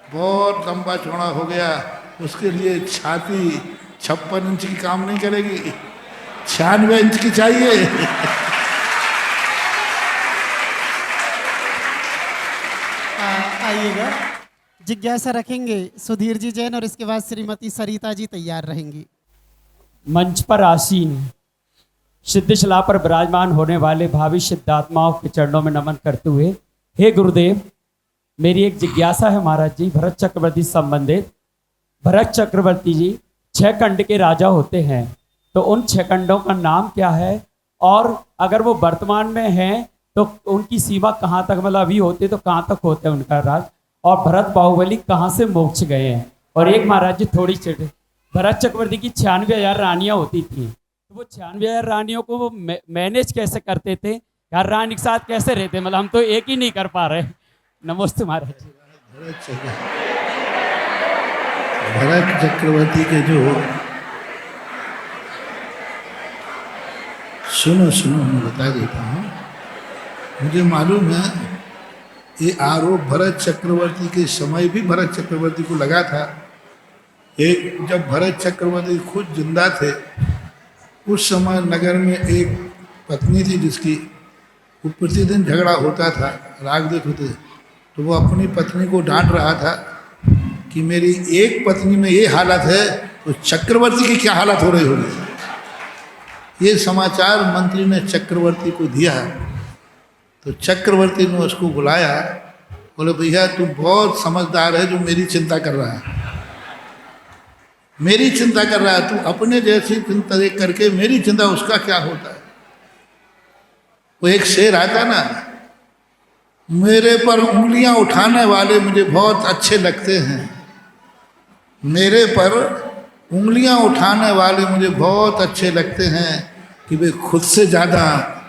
बहुत लंबा चौड़ा हो गया। उसके लिए छाती 56 इंच की काम नहीं करेगी, 96 इंच की चाहिए। आइएगा, जिज्ञासा रखेंगे सुधीर जी जैन, और इसके बाद श्रीमती सरिता जी तैयार रहेंगी। मंच पर आसीन सिद्धशिला पर विराजमान होने वाले भावी सिद्धात्माओं के चरणों में नमन करते हुए, हे गुरुदेव, मेरी एक जिज्ञासा है महाराज जी, भरत चक्रवर्ती से संबंधित। भरत चक्रवर्ती जी 6 खंड के राजा होते हैं, तो उन 6 खंडों का नाम क्या है? और अगर वो वर्तमान में हैं तो उनकी सीमा कहाँ तक, मतलब अभी होते तो कहाँ तक होते हैं उनका राज? और भरत बाहुबली कहाँ से मोक्ष गए हैं? और एक महाराज जी थोड़ी सी, भरत चक्रवर्ती की 96,000 रानियाँ होती थी, तो वो 96,000 रानियों को वो मैनेज कैसे करते थे? हर रानी के साथ कैसे रहते? मतलब हम तो एक ही नहीं कर पा रहे। नमस्ते महाराज जी। भरत चक्रवर्ती के जो, सुनो मैं बता देता हूँ। मुझे मालूम है ये आरोप भरत चक्रवर्ती के समय भी भरत चक्रवर्ती को लगा था। एक जब भरत चक्रवर्ती खुद जिंदा थे, उस समय नगर में एक पत्नी थी जिसकी, वो प्रतिदिन झगड़ा होता था, राग देख होते, तो वो अपनी पत्नी को डांट रहा था कि मेरी एक पत्नी में ये हालत है तो चक्रवर्ती की क्या हालत हो रही होगी। ये समाचार मंत्री ने चक्रवर्ती को दिया, तो चक्रवर्ती ने उसको बुलाया, बोले भैया तू बहुत समझदार है जो मेरी चिंता कर रहा है, मेरी चिंता कर रहा है, तू अपने जैसी चिंता देख करके मेरी चिंता, उसका क्या होता है। वो एक शेर आता ना, मेरे पर उंगलियां उठाने वाले मुझे बहुत अच्छे लगते हैं, मेरे पर उंगलियां उठाने वाले मुझे बहुत अच्छे लगते हैं कि वे खुद से ज़्यादा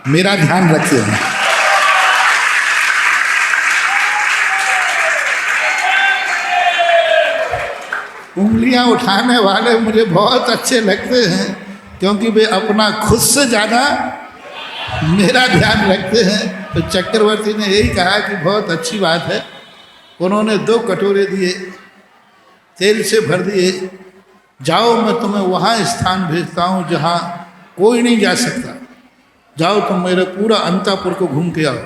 मेरा ध्यान रखते हैं। उंगलियां उठाने वाले मुझे बहुत अच्छे लगते हैं क्योंकि वे अपना खुद से ज़्यादा मेरा ध्यान रखते हैं। तो चक्रवर्ती ने यही कहा कि बहुत अच्छी बात है। उन्होंने 2 कटोरे दिए, तेल से भर दिए, जाओ मैं तुम्हें वहाँ स्थान भेजता हूँ जहाँ कोई नहीं जा सकता, जाओ तुम मेरे पूरा अंतापुर को घूम के आओ।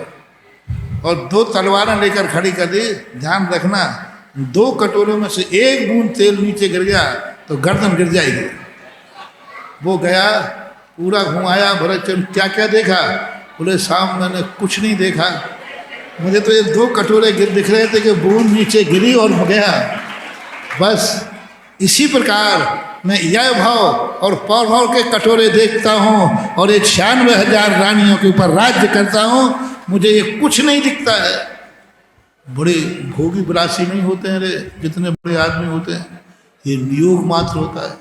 और 2 तलवारें लेकर खड़ी कर दी। ध्यान रखना, 2 कटोरों में से 1 बूंद तेल नीचे गिर गया तो गर्दन गिर जाएगी। वो गया, पूरा घुमाया। भरतचंद्र क्या क्या देखा? बोले साहब मैंने कुछ नहीं देखा, मुझे तो ये 2 कटोरे दिख रहे थे कि बूंद नीचे गिरी और गया। बस इसी प्रकार मैं यह भाव और पौभाव के कटोरे देखता हूँ और ये 96,000 रानियों के ऊपर राज्य करता हूँ, मुझे ये कुछ नहीं दिखता है। बड़े भोगी विलासी नहीं होते हैं रे जितने बड़े आदमी होते हैं, ये नियोग मात्र होता है,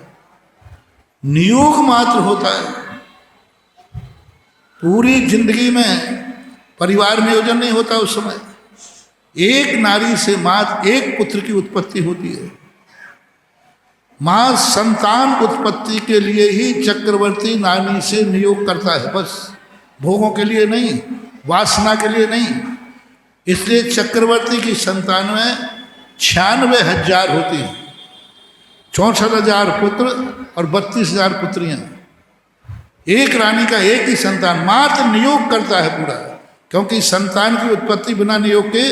नियोग मात्र होता है। पूरी जिंदगी में परिवार नियोजन नहीं होता उस समय। एक नारी से मात्र एक पुत्र की उत्पत्ति होती है। मां संतान उत्पत्ति के लिए ही चक्रवर्ती नानी से नियोग करता है, बस भोगों के लिए नहीं, वासना के लिए नहीं। इसलिए चक्रवर्ती की संतान में 96,000 होती है, 64,000 पुत्र और 32,000 पुत्रियां। एक रानी का एक ही संतान मात्र नियोग करता है पूरा, क्योंकि संतान की उत्पत्ति बिना नियोग के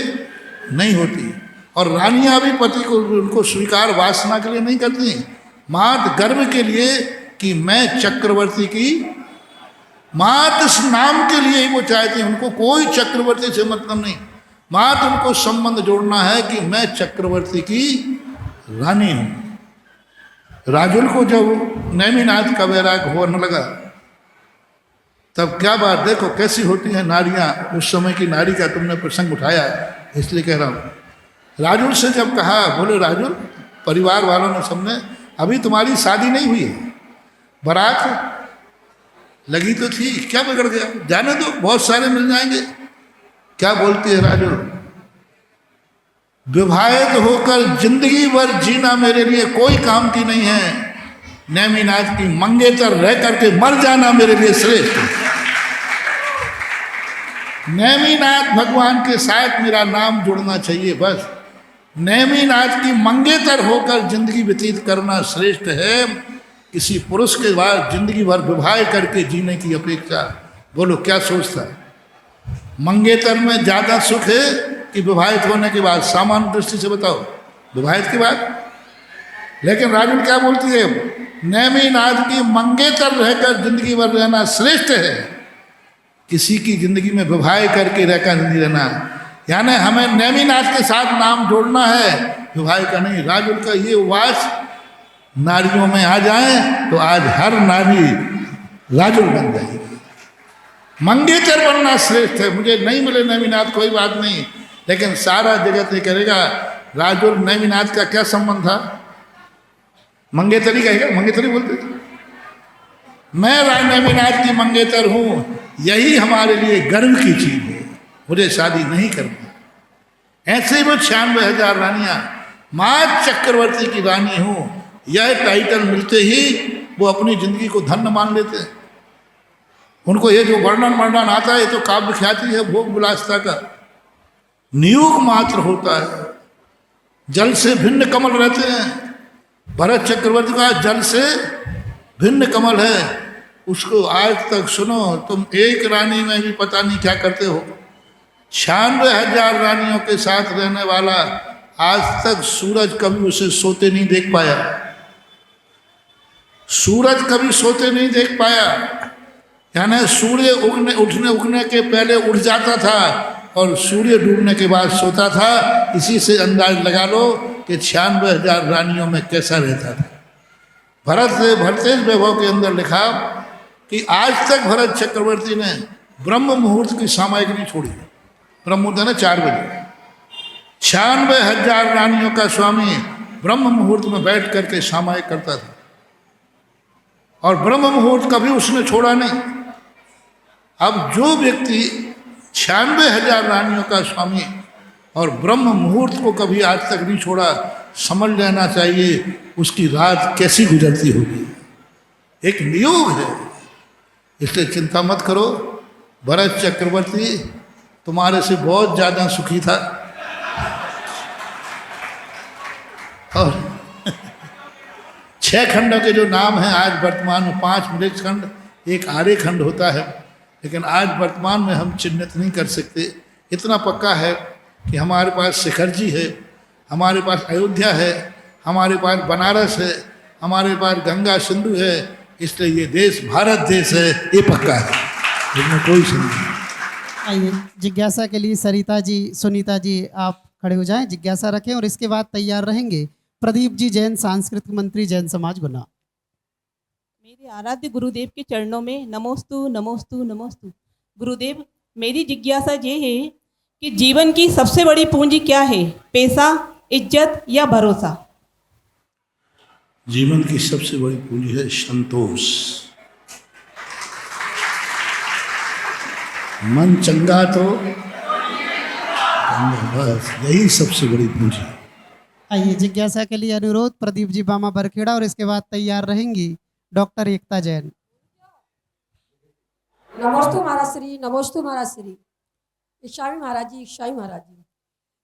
नहीं होती। और रानियां भी पति को उनको स्वीकार वासना के लिए नहीं करती, मात्र गर्व के लिए कि मैं चक्रवर्ती की, मात्र इस नाम के लिए ही वो चाहती हैं। उनको कोई चक्रवर्ती से मतलब नहीं, मात्र उनको संबंध जोड़ना है कि मैं चक्रवर्ती की रानी हूं। राजुल को जब नेमिनाथ का वैराग होने लगा, तब क्या बात, देखो कैसी होती हैं नारियां। उस समय की नारी का तुमने प्रसंग उठाया, इसलिए कह रहा हूं। राजुल से जब कहा, बोले राजुल, परिवार वालों ने सबने, अभी तुम्हारी शादी नहीं हुई है, बारात लगी तो थी, क्या बिगड़ गया, जाने दो, बहुत सारे मिल जाएंगे। क्या बोलती है राजुल, विवाहित होकर जिंदगी भर जीना मेरे लिए कोई काम की नहीं है, नेमिनाथ की मंगेतर रह करके मर जाना मेरे लिए श्रेष्ठ। नेमिनाथ भगवान के साथ मेरा नाम जुड़ना चाहिए, बस नेमिनाथ की मंगेतर होकर जिंदगी व्यतीत करना श्रेष्ठ है किसी पुरुष के बाद जिंदगी भर विवाह करके जीने की अपेक्षा। बोलो क्या सोचता है, मंगेतर में ज्यादा सुख है कि विवाहित होने के बाद? सामान्य दृष्टि से बताओ, विवाहित के बाद। लेकिन राजुल क्या बोलती है, नेमिनाथ की मंगेतर रहकर जिंदगी भर रहना श्रेष्ठ है किसी की जिंदगी में विवाह करके रहकर नहीं रहना। यानी हमें नेमिनाथ के साथ नाम जोड़ना है, विवाह का नहीं। राजुल का ये उवास नारियों में आ जाए तो आज हर नारी राजुल बन जाएगी। मंगेतर बनना श्रेष्ठ है। मुझे नहीं मिले नेमिनाथ कोई बात नहीं, लेकिन सारा जगत ये करेगा राजुल नेमिनाथ का क्या संबंध था? मंगेतरी कहेगा, मंगेतरी बोलते थे। मैं नेमिनाथ की मंगेतर हूं, यही हमारे लिए गर्व की चीज है, मुझे शादी नहीं करनी। ऐसे ही वो 96,000 रानियां, मां चक्रवर्ती की रानी हूं, यह टाइटल मिलते ही वो अपनी जिंदगी को धन्य मान लेते हैं। उनको ये जो वर्णन वर्णन आता है, ये तो काव्य ख्याति है भोग विलासता का, नियोग मात्र होता है। जल से भिन्न कमल रहते हैं। भरत चक्रवर्ती का जल से भिन्न कमल है, उसको आज तक सुनो, तुम एक रानी में भी पता नहीं क्या करते हो। 96,000 रानियों के साथ रहने वाला आज तक सूरज कभी उसे सोते नहीं देख पाया। सूरज कभी सोते नहीं देख पाया। यानी सूर्य उठने के पहले उठ जाता था और सूर्य डूबने के बाद सोता था। इसी से अंदाज लगा लो कि 96,000 रानियों में कैसा रहता था। भरतेश वैभव के अंदर लिखा कि आज तक भरत चक्रवर्ती ने ब्रह्म मुहूर्त की सामयिक नहीं छोड़ी। ब्रह्म मुहूर्त है 4 बजे। 96,000 रानियों का स्वामी ब्रह्म मुहूर्त में बैठ करके सामयिक करता था और ब्रह्म मुहूर्त कभी उसने छोड़ा नहीं। अब जो व्यक्ति 96,000 रानियों का स्वामी और ब्रह्म मुहूर्त को कभी आज तक नहीं छोड़ा, समझ लेना चाहिए उसकी रात कैसी गुजरती होगी। एक नियोग है, इसलिए चिंता मत करो। भरत चक्रवर्ती तुम्हारे से बहुत ज़्यादा सुखी था। और 6 खंडों के जो नाम हैं आज वर्तमान में, 5 मृग खंड, 1 आर्य खंड होता है, लेकिन आज वर्तमान में हम चिन्हित नहीं कर सकते। इतना पक्का है कि हमारे पास शिखर जी है, हमारे पास अयोध्या है, हमारे पास बनारस है, हमारे पास गंगा सिंधु है। इसलिए ये देश भारत देश है, ये पक्का है, इसमें कोई संदेह नहीं। आइए जिज्ञासा के लिए सरिता जी, सुनीता जी आप खड़े हो जाएं, जिज्ञासा रखें और इसके बाद तैयार रहेंगे प्रदीप जी, जैन सांस्कृतिक मंत्री, जैन समाज गुना। मेरे आराध्य गुरुदेव के चरणों में नमोस्तु नमोस्तु नमोस्तु। गुरुदेव, मेरी जिज्ञासा ये है कि जीवन की सबसे बड़ी पूंजी क्या है, पैसा, इज्जत या भरोसा? जीवन की सबसे बड़ी पूंजी है संतोष। मन चंगा तो बस यही सबसे बड़ी पूंजी। आइए जिज्ञासा के लिए अनुरोध प्रदीप जी बामा बरखेड़ा और इसके बाद तैयार रहेंगी डॉक्टर एकता जैन। नमोस्तु महाराज श्री, नमोस्तु महाराज श्री। इच्छामी महाराज जी, इच्छामी महाराज जी।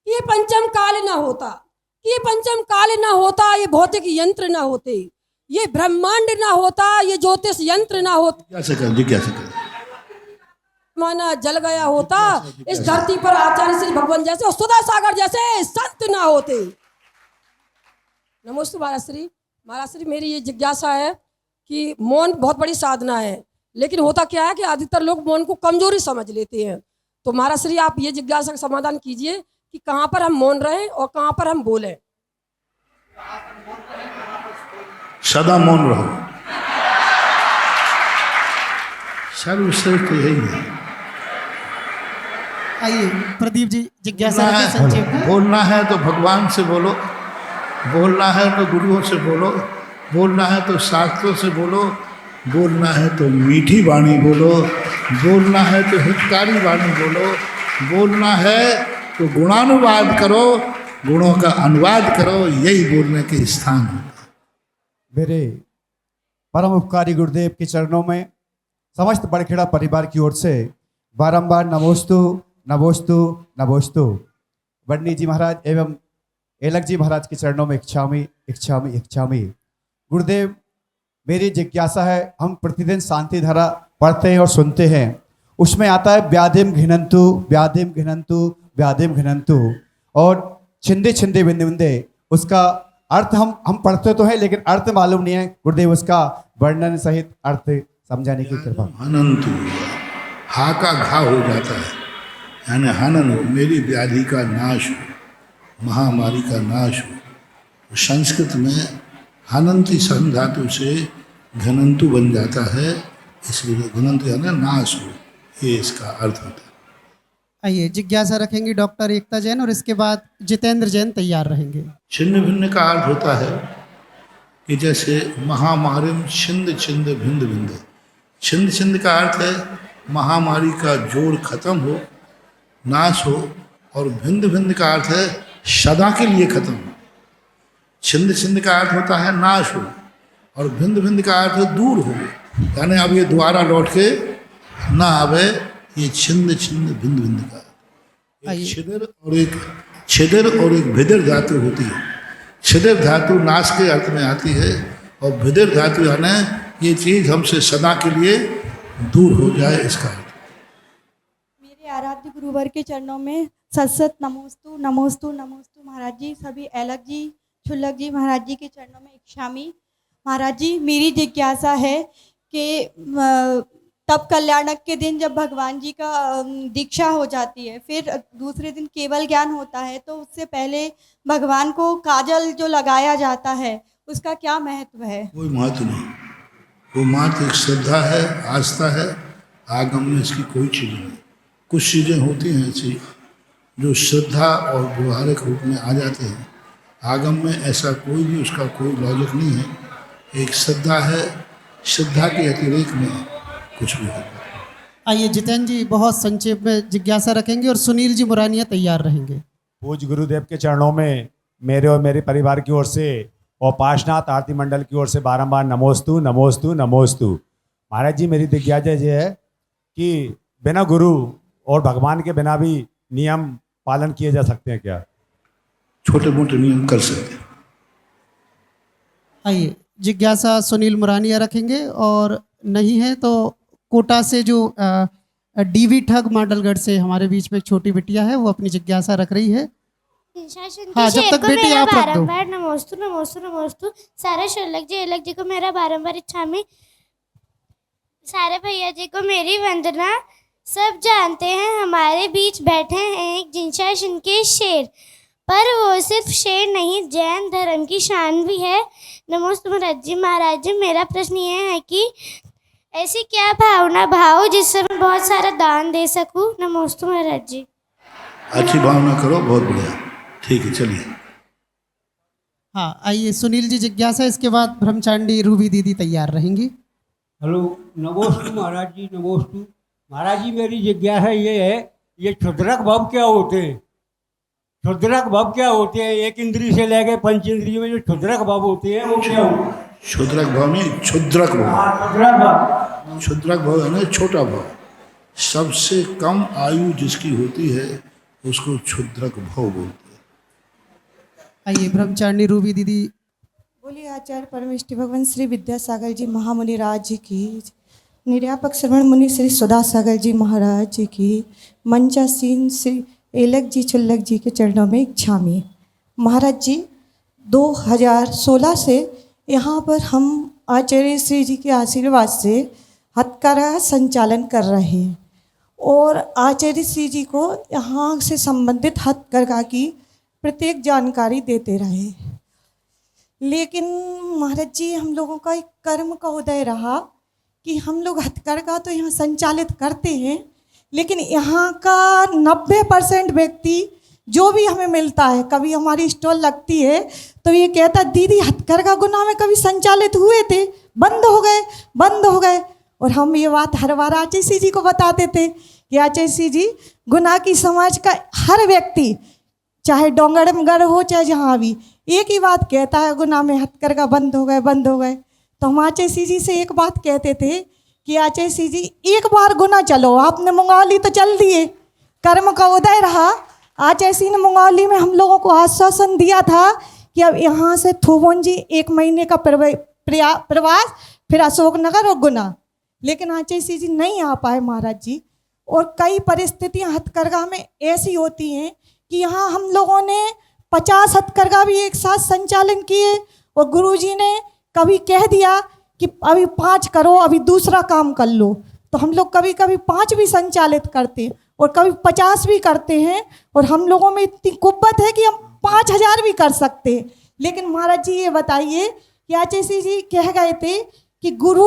ये पंचम काल ना होता, ये पंचम काल ना होता, ये भौतिक यंत्र ना होते, ये ब्रह्मांड ना होता, ये ज्योतिष यंत्र ना होता, जिज्ञासा कर माना जल गया होता, इस धरती पर आचार्य श्री भगवान जैसे और सुधा सागर जैसे संत ना होते। नमोस्तु महाराज श्री। महाराज श्री, मेरी ये जिज्ञासा है कि मौन बहुत बड़ी साधना है, लेकिन होता क्या है कि अधिकतर लोग मौन को कमजोरी समझ लेते हैं। तो महाराज श्री, आप ये जिज्ञासा का समाधान कीजिए कि कहाँ पर हम मौन रहें और कहाँ पर हम बोलें। सदा मौन रहो, सर्वश्रेष्ठ यही है। आइए प्रदीप जी जिज्ञासा रखें संक्षेप में। बोलना है तो भगवान से बोलो, बोलना है तो गुरुओं से बोलो, बोलना है तो शास्त्रों से बोलो, बोलना है तो मीठी वाणी बोलो, बोलना है तो हितकारी वाणी बोलो, बोलना है तो गुणानुवाद करो, गुणों का अनुवाद करो, यही बोलने के स्थान है। मेरे परम उपकारी गुरुदेव के चरणों में समस्त बड़खेड़ा परिवार की ओर से बारंबार नमोस्तु नमोस्तु नमोस्तु। बन्नी जी महाराज एवं एलक जी महाराज के चरणों में इच्छामी इच्छामी इच्छामी। गुरुदेव, मेरी जिज्ञासा है, हम प्रतिदिन शांति धारा पढ़ते हैं और सुनते हैं, उसमें आता है व्याधिम घिनंतु व्याधिम घिनंतु व्याधिम घिनंतु और छिंदे छिंदे बिंदे बिंदे। उसका अर्थ हम पढ़ते तो हैं लेकिन अर्थ मालूम नहीं है। गुरुदेव, उसका वर्णन सहित अर्थ समझाने की कृपा। हनंतु, हा का घा हो जाता है, यानी हनन हो, मेरी व्याधि का नाश हो, महामारी का नाश हो। संस्कृत में हनंती सन धातु से घनंतु बन जाता है, इसलिए घनंतु यानी नाश हो, ये इसका अर्थ होता है। आइए जिज्ञासा रखेंगी डॉक्टर एकता जैन और इसके बाद जितेंद्र जैन तैयार रहेंगे। छिन्न भिन्न का अर्थ होता है कि जैसे महामारिम छिंद छिंद भिंद भिंद। छिंद छिंद का अर्थ है महामारी का जोड़ खत्म हो, नाश हो, और भिंद भिंद का अर्थ है सदा के लिए खत्म हो। छिंद छिंद का अर्थ होता है नाश हो और भिंद भिंद का अर्थ है दूर हो, यानी अब ये दोबारा लौट के ना आवे। ये छिंद छिंद भिंद भिंद का एक छिदर और एक भिदर धातु होती है। छिदर धातु नाश के अर्थ में आती है और भिदर धातु यानी ये चीज़ हमसे सदा के लिए दूर हो जाए, इसका अर्थ। मेरे आराध्य गुरुवर के चरणों में सत नमोस्तु नमोस्तु नमोस्तु। महाराज जी, सभी एलक जी छुल्लक जी महाराज जी के चरणों में इच्छामी। महाराज जी, मेरी जिज्ञासा है कि तब कल्याणक के दिन जब भगवान जी का दीक्षा हो जाती है, फिर दूसरे दिन केवल ज्ञान होता है, तो उससे पहले भगवान को काजल जो लगाया जाता है उसका क्या महत्व है? कोई महत्व नहीं, वो मात्र एक श्रद्धा है, आस्था है। आगम में इसकी कोई चीज़ नहीं। कुछ चीज़ें होती हैं ऐसी जो श्रद्धा और व्यवहारिक रूप में आ जाते हैं। आगम में ऐसा कोई भी उसका कोई लॉजिक नहीं है। एक श्रद्धा है, श्रद्धा के अतिरेक में कुछ भी होगा। आइए जितेंद्र जी बहुत संक्षेप में जिज्ञासा रखेंगे और सुनील जी मुरानिया तैयार रहेंगे। पूज्य गुरुदेव के चरणों में मेरे और मेरे परिवार की ओर से और पाशनाथ आरती मंडल की ओर से बारंबार नमोस्तु नमोस्तु नमोस्तु। महाराज जी, मेरी जिज्ञासा ये है कि बिना गुरु और भगवान के बिना भी नियम पालन किए जा सकते हैं क्या? छोटे मोटे नियम कर सकते हैं। आइए जिज्ञासा सुनील मुरानिया रखेंगे और नहीं है तो कोटा से जो डीवी ठग माडलगढ़ से हमारे बीच में एक छोटी बिटिया है, वो अपनी जिज्ञासा रख रही है। हाँ, जब तक बेटी आप रख दो। बारंबार नमोस्तु नमोस्तु नमोस्तु। सारे शल्लक जी एलक जी को मेरा बारंबार इच्छामी। सारे भैया जी को मेरी वंदना। सब जानते हैं हमारे बीच बैठे हैं एक जिनशासन के शेर, पर वो सिर्फ शेर नहीं, जैन धर्म की शान भी है। नमोस्तु महाराज जी। महाराज जी, मेरा प्रश्न ये है कि ऐसी क्या भावना भाव जिससे मैं बहुत सारा दान दे सकूं? नमोस्तु महाराज जी। अच्छी भावना करो, बहुत बढ़िया। ठीक है, चलिए। हाँ, आइए सुनील जी जिज्ञासा, इसके बाद ब्रह्मचांडी रूबी दीदी तैयार रहेंगी। हेलो, नमोस्तु महाराज जी, नमोस्तु। महाराज जी मेरी जिज्ञासा ये है, ये क्षुद्रक भव क्या होते हैं? क्षुद्रक भव क्या होते हैं? एक इंद्रिय से लेके पंच इंद्रिय में जो क्षुद्रक भव होते हैं वो क्या होते हैं? क्षुद्रक भाव नहीं, क्षुद्रक भाव। क्षुद्रक भव, क्षुद्रक भाव है ना छोटा भाव। सबसे कम आयु जिसकी होती है उसको क्षुद्रक भाव बोलते हैं। आइए ब्रह्मचारिणी रूबी दीदी। बोलिए आचार्य परमेष्टि भगवान श्री विद्यासागर जी महामुनि राज जी की, निर्यापक श्रवण मुनि श्री सुधासागर जी महाराज जी की, मंचासीन श्री एलक जी छुल्लक जी के चरणों में इच्छामी। महाराज जी 2016 से यहाँ पर हम आचार्य श्री जी के आशीर्वाद से हथकरघा संचालन कर रहे हैं और आचार्य श्री जी को यहाँ से संबंधित हथकरघा की प्रत्येक जानकारी देते रहे। लेकिन महाराज जी हम लोगों का एक कर्म का उदय रहा कि हम लोग हथकरघा तो यहाँ संचालित करते हैं, लेकिन यहाँ का 90% व्यक्ति जो भी हमें मिलता है, कभी हमारी स्टॉल लगती है तो ये कहता दीदी हथकरघा गुना में कभी संचालित हुए थे, बंद हो गए। और हम ये बात हर बार आचार्य श्री जी को बताते थे कि आचार्य श्री जी गुना की समाज का हर व्यक्ति चाहे डोंगरमगढ़ हो चाहे जहाँ भी एक ही बात कहता है, गुना में हथकरघा बंद हो गए। तो हम आचार्य श्री जी से एक बात कहते थे कि आचार्य श्री जी एक बार गुना चलो, आपने मुंगौली तो चल दिए, कर्म का उदय रहा। आचार्य श्री ने मुंगौली में हम लोगों को आश्वासन दिया था कि अब यहाँ से थोबन जी 1 महीने का प्रवास, फिर अशोकनगर और गुना, लेकिन आचार्य श्री जी नहीं आ पाए महाराज जी। और कई परिस्थितियाँ हथकरघा में ऐसी होती हैं कि यहाँ हम लोगों ने 50 हथकरघा भी एक साथ संचालन किए और गुरुजी ने कभी कह दिया कि अभी 5 करो, अभी दूसरा काम कर लो, तो हम लोग कभी कभी 5 भी संचालित करते हैं और कभी 50 भी करते हैं। और हम लोगों में इतनी कुव्वत है कि हम 5000 भी कर सकते हैं। लेकिन महाराज जी ये बताइए कि आचार्य श्री जी कह गए थे कि गुरु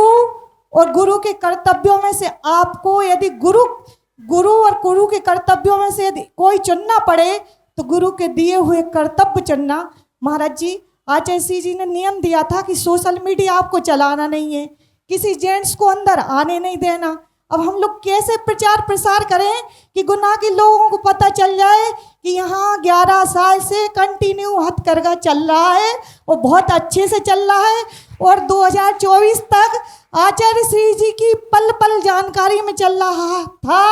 और गुरु के कर्तव्यों में से आपको यदि गुरु और गुरु के कर्तव्यों में से यदि कोई चुनना पड़े तो गुरु के दिए हुए कर्तव्य चुनना। महाराज जी आचार्य श्री जी ने नियम दिया था कि सोशल मीडिया आपको चलाना नहीं है, किसी जेंट्स को अंदर आने नहीं देना। अब हम लोग कैसे प्रचार प्रसार करें कि गुना के लोगों को पता चल जाए कि यहाँ 11 साल से कंटिन्यू हथकरघा चल रहा है और बहुत अच्छे से चल रहा है और 2024 तक आचार्य श्री जी की पल पल जानकारी में चल रहा था।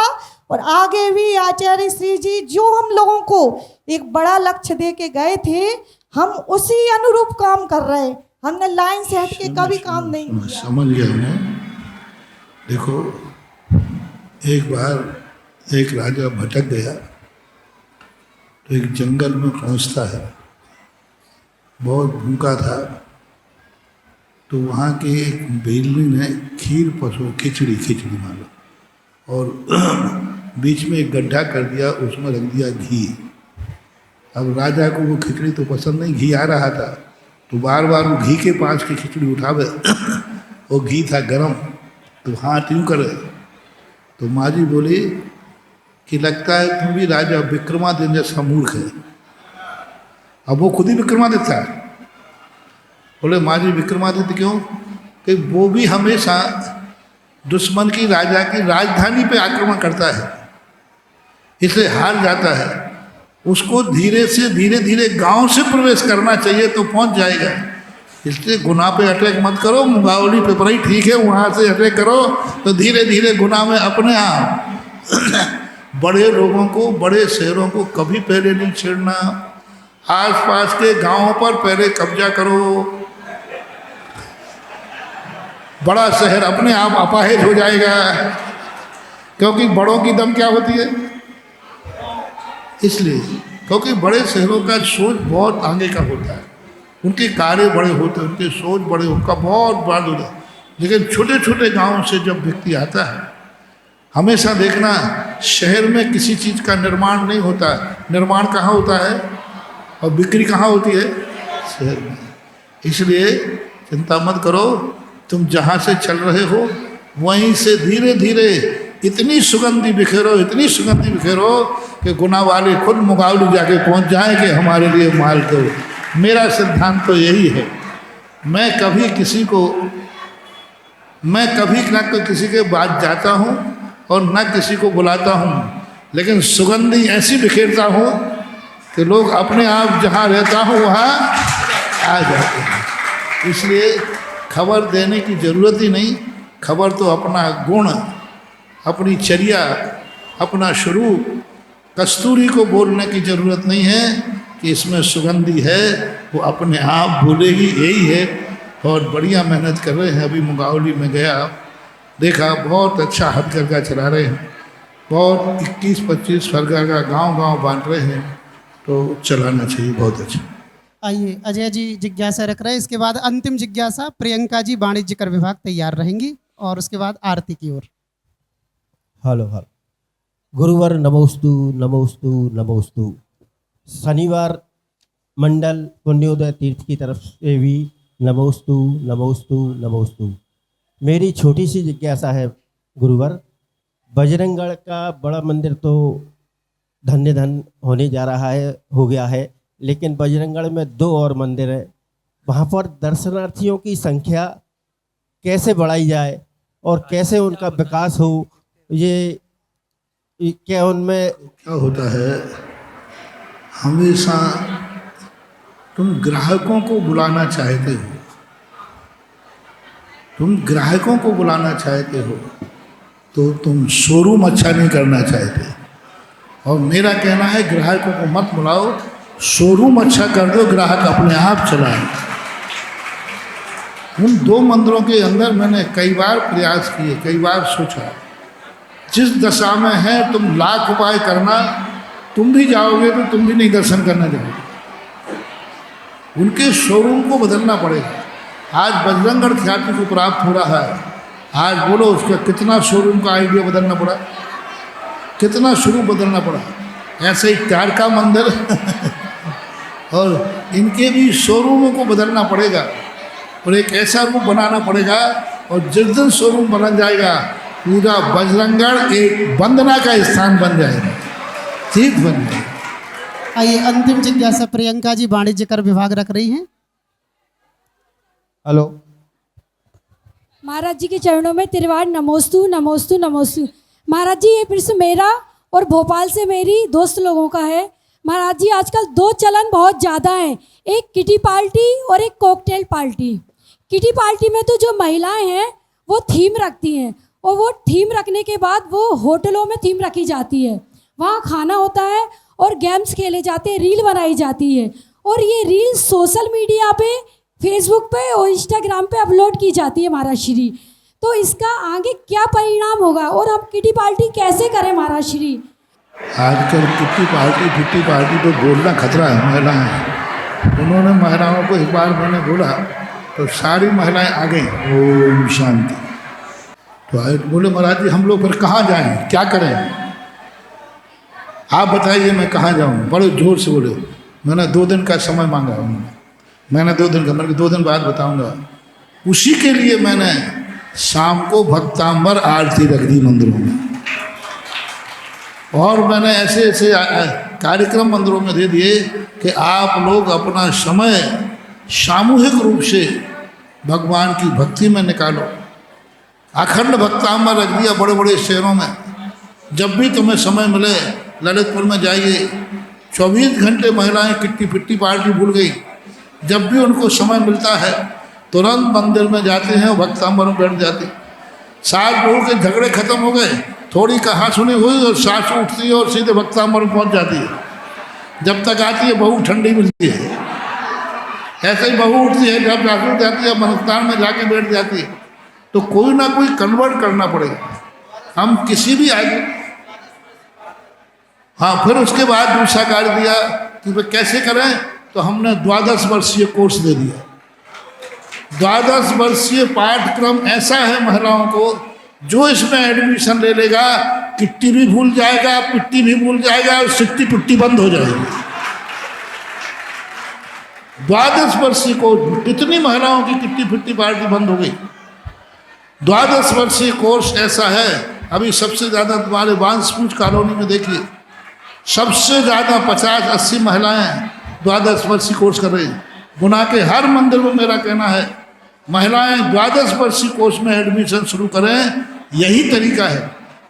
और आगे भी आचार्य श्री जी जो हम लोगों को एक बड़ा लक्ष्य दे के गए थे, हम उसी अनुरूप काम कर रहे हैं। हमने लाइन से हट के कभी काम नहीं किया। समझ गया मैं। देखो, एक बार एक राजा भटक गया तो एक जंगल में पहुंचता है, बहुत भूखा था। तो वहाँ के एक बेलनी ने खिचड़ी मानो और बीच में एक गड्ढा कर दिया, उसमें रख दिया घी। अब राजा को वो खिचड़ी तो पसंद नहीं, घी आ रहा था, तो बार बार वो घी के पास की खिचड़ी उठावे वो घी था गरम, तो हाथ यूँ करे। तो माँ जी बोली कि लगता है तुम भी राजा विक्रमादित्य जैसा मूर्ख है। अब वो खुद ही विक्रमादित्य था। बोले माँ जी विक्रमादित्य क्यों? कि वो भी हमेशा दुश्मन की राजा की राजधानी पे आक्रमण करता है, इसलिए हार जाता है। उसको धीरे धीरे गांव से प्रवेश करना चाहिए तो पहुंच जाएगा। इसलिए गुना पे अटैक मत करो, मुंगावली पे पर ही ठीक है, वहाँ से अटैक करो तो धीरे धीरे गुना में अपने आप। बड़े लोगों को, बड़े शहरों को कभी पहले नहीं छेड़ना। आसपास के गांवों पर पहले कब्जा करो। बड़ा शहर अपने आप अपाहिज हो जाएगा, क्योंकि बड़ों की दम क्या होती है। इसलिए क्योंकि बड़े शहरों का सोच बहुत आगे का होता है, उनके कार्य बड़े होते हैं, उनके सोच बड़े, उनका बहुत बड़ा होता है। लेकिन छोटे छोटे गांवों से जब व्यक्ति आता है, हमेशा देखना शहर में किसी चीज़ का निर्माण नहीं होता। निर्माण कहाँ होता है और बिक्री कहाँ होती है? शहर में। इसलिए चिंता मत करो, तुम जहाँ से चल रहे हो वहीं से धीरे धीरे इतनी सुगंधी बिखेरो, इतनी सुगंधी बिखेरो कि गुना वाले खुद मुगावली जाके पहुँच जाए कि हमारे लिए माल दो। मेरा सिद्धांत तो यही है। मैं कभी ना किसी के बाद जाता हूँ और न किसी को बुलाता हूँ, लेकिन सुगंधी ऐसी बिखेरता हूँ कि लोग अपने आप जहाँ रहता हूँ वहाँ आ जाते हैं। इसलिए खबर देने की ज़रूरत ही नहीं, खबर तो अपना गुण, अपनी चर्या, अपना स्वरूप, कस्तूरी को बोलने की ज़रूरत नहीं है कि इसमें सुगंधी है, वो अपने आप बोलेगी, यही है। और बढ़िया मेहनत कर रहे हैं। अभी मुगावली में गया, देखा बहुत अच्छा हथकरघा चला रहे हैं, बहुत 21-25 हथकरघा गांव-गांव बांट रहे हैं, तो चलाना चाहिए, बहुत अच्छा। आइए अजय जी जिज्ञासा रख रहे हैं, इसके बाद अंतिम जिज्ञासा प्रियंका जी वाणिज्य कर विभाग तैयार रहेंगी और उसके बाद आरती की ओर। Hello hello. गुरुवर नमोस्तु नमोस्तु नमोस्तु। शनिवार मंडल पुण्योदय तीर्थ की तरफ से भी नमोस्तु नमोस्तु नमोस्तु। मेरी छोटी सी जिज्ञासा है गुरुवर, बजरंगगढ़ का बड़ा मंदिर तो धन्य धन होने जा रहा है, हो गया है, लेकिन बजरंगगढ़ में 2 और मंदिर है, वहाँ पर दर्शनार्थियों की संख्या कैसे बढ़ाई जाए और कैसे उनका विकास हो, ये क्या उनमें क्या होता है, हमेशा तुम ग्राहकों को बुलाना चाहते हो, तुम ग्राहकों को बुलाना चाहते हो, तो तुम शोरूम अच्छा नहीं करना चाहते। और मेरा कहना है ग्राहकों को मत बुलाओ, शोरूम अच्छा कर दो, ग्राहक अपने आप चलाए। उन 2 मंदिरों के अंदर मैंने कई बार प्रयास किए, कई बार सोचा, जिस दशा में है तुम लाख उपाय करना, तुम भी जाओगे तो तुम भी नहीं दर्शन करना जाओगे। उनके शोरूम को बदलना पड़ेगा। आज बजरंगगढ़ ख्याति को प्राप्त हो रहा है, आज बोलो उसका कितना शोरूम का आइडिया बदलना पड़ा, कितना शोरूम बदलना पड़ा। ऐसे ही तारका मंदिर और इनके भी शोरूमों को बदलना पड़ेगा और एक ऐसा रूप बनाना पड़ेगा, और जिस दिन शोरूम बन जाएगा पूरा बजरंगगढ़ एक वंदना का स्थान बन जाएगा, तीर्थ बन जाएगा। आइए अंतिम जिज्ञासा प्रियंका जी वाणिज्य कर विभाग रख रही हैं। हेलो। महाराज जी के चरणों में तिरवार नमोस्तु नमोस्तु नमोस्तु। महाराज जी ये प्रश्न मेरा और भोपाल से मेरी दोस्त लोगों का है। महाराज जी आजकल 2 चलन बहुत ज़्यादा हैं, एक किटी पार्टी और एक कॉकटेल पार्टी। किटी पार्टी में तो जो महिलाएं हैं वो थीम रखती हैं, और वो थीम रखने के बाद वो होटलों में थीम रखी जाती है, वहाँ खाना होता है और गेम्स खेले जाते हैं, रील बनाई जाती है, और ये रील सोशल मीडिया पे, फेसबुक पे और इंस्टाग्राम पे अपलोड की जाती है महाराज श्री। तो इसका आगे क्या परिणाम होगा और हम किटी पार्टी कैसे करें महाराज श्री? आजकल किटी पार्टी तो बोलना खतरा है महिलाएं। उन्होंने महिलाओं को एक बार मैंने बोला तो सारी महिलाएं आ गई, ओम शांति। तो आए बोले महाराज जी हम लोग फिर कहाँ जाएं, क्या करें, आप बताइए मैं कहाँ जाऊँ। बड़े जोर से बोले। मैंने 2 दिन का समय मांगा उन्होंने, मैंने 2 दिन का, मैंने 2 दिन बाद बताऊंगा। उसी के लिए मैंने शाम को भक्तांबर आरती रख दी मंदिरों में, और मैंने ऐसे ऐसे कार्यक्रम मंदिरों में दे दिए कि आप लोग अपना समय सामूहिक रूप से भगवान की भक्ति में निकालो। अखंड भक्तांबर रख दिया बड़े बड़े शहरों में। जब भी तुम्हें समय मिले ललितपुर में जाइए, 24 घंटे महिलाएं किट्टी पिट्टी पार्टी भूल गई। जब भी उनको समय मिलता है तुरंत मंदिर में जाते हैं और भक्तांबर में बैठ जाते। 7 लोगों के झगड़े खत्म हो गए, थोड़ी कहा सुनी हुई और सांस उठती है और सीधे भक्तांबर में पहुंच जाती है। जब तक आती है बहू ठंडी मिलती है, ऐसे ही बहू उठती है, जब जासूर जाती है मनस्तान में जाके बैठ जाती है। तो कोई ना कोई कन्वर्ट करना पड़ेगा, हम किसी भी आगे। हाँ, फिर उसके बाद दूसरा कार्य दिया कि वे कैसे करें, तो हमने 12 वर्षीय कोर्स दे दिया। 12 वर्षीय पाठ्यक्रम ऐसा है महिलाओं को, जो इसमें एडमिशन ले लेगा किट्टी भी भूल जाएगा, पिट्टी भी भूल जाएगा और सिट्टी पिट्टी बंद हो जाएगी। 12 वर्षीय कोर्स, कितनी महिलाओं की किट्टी पिट्टी पार्टी बंद हो गई। 12 वर्षीय कोर्स ऐसा है। अभी सबसे ज़्यादा तुम्हारे बांसपूछ कॉलोनी में देखिए, सबसे ज़्यादा 50-80 महिलाएं 12 वर्षीय कोर्स कर रही हैं। गुना के हर मंदिर में मेरा कहना है महिलाएं 12 वर्षीय कोर्स में एडमिशन शुरू करें, यही तरीका है।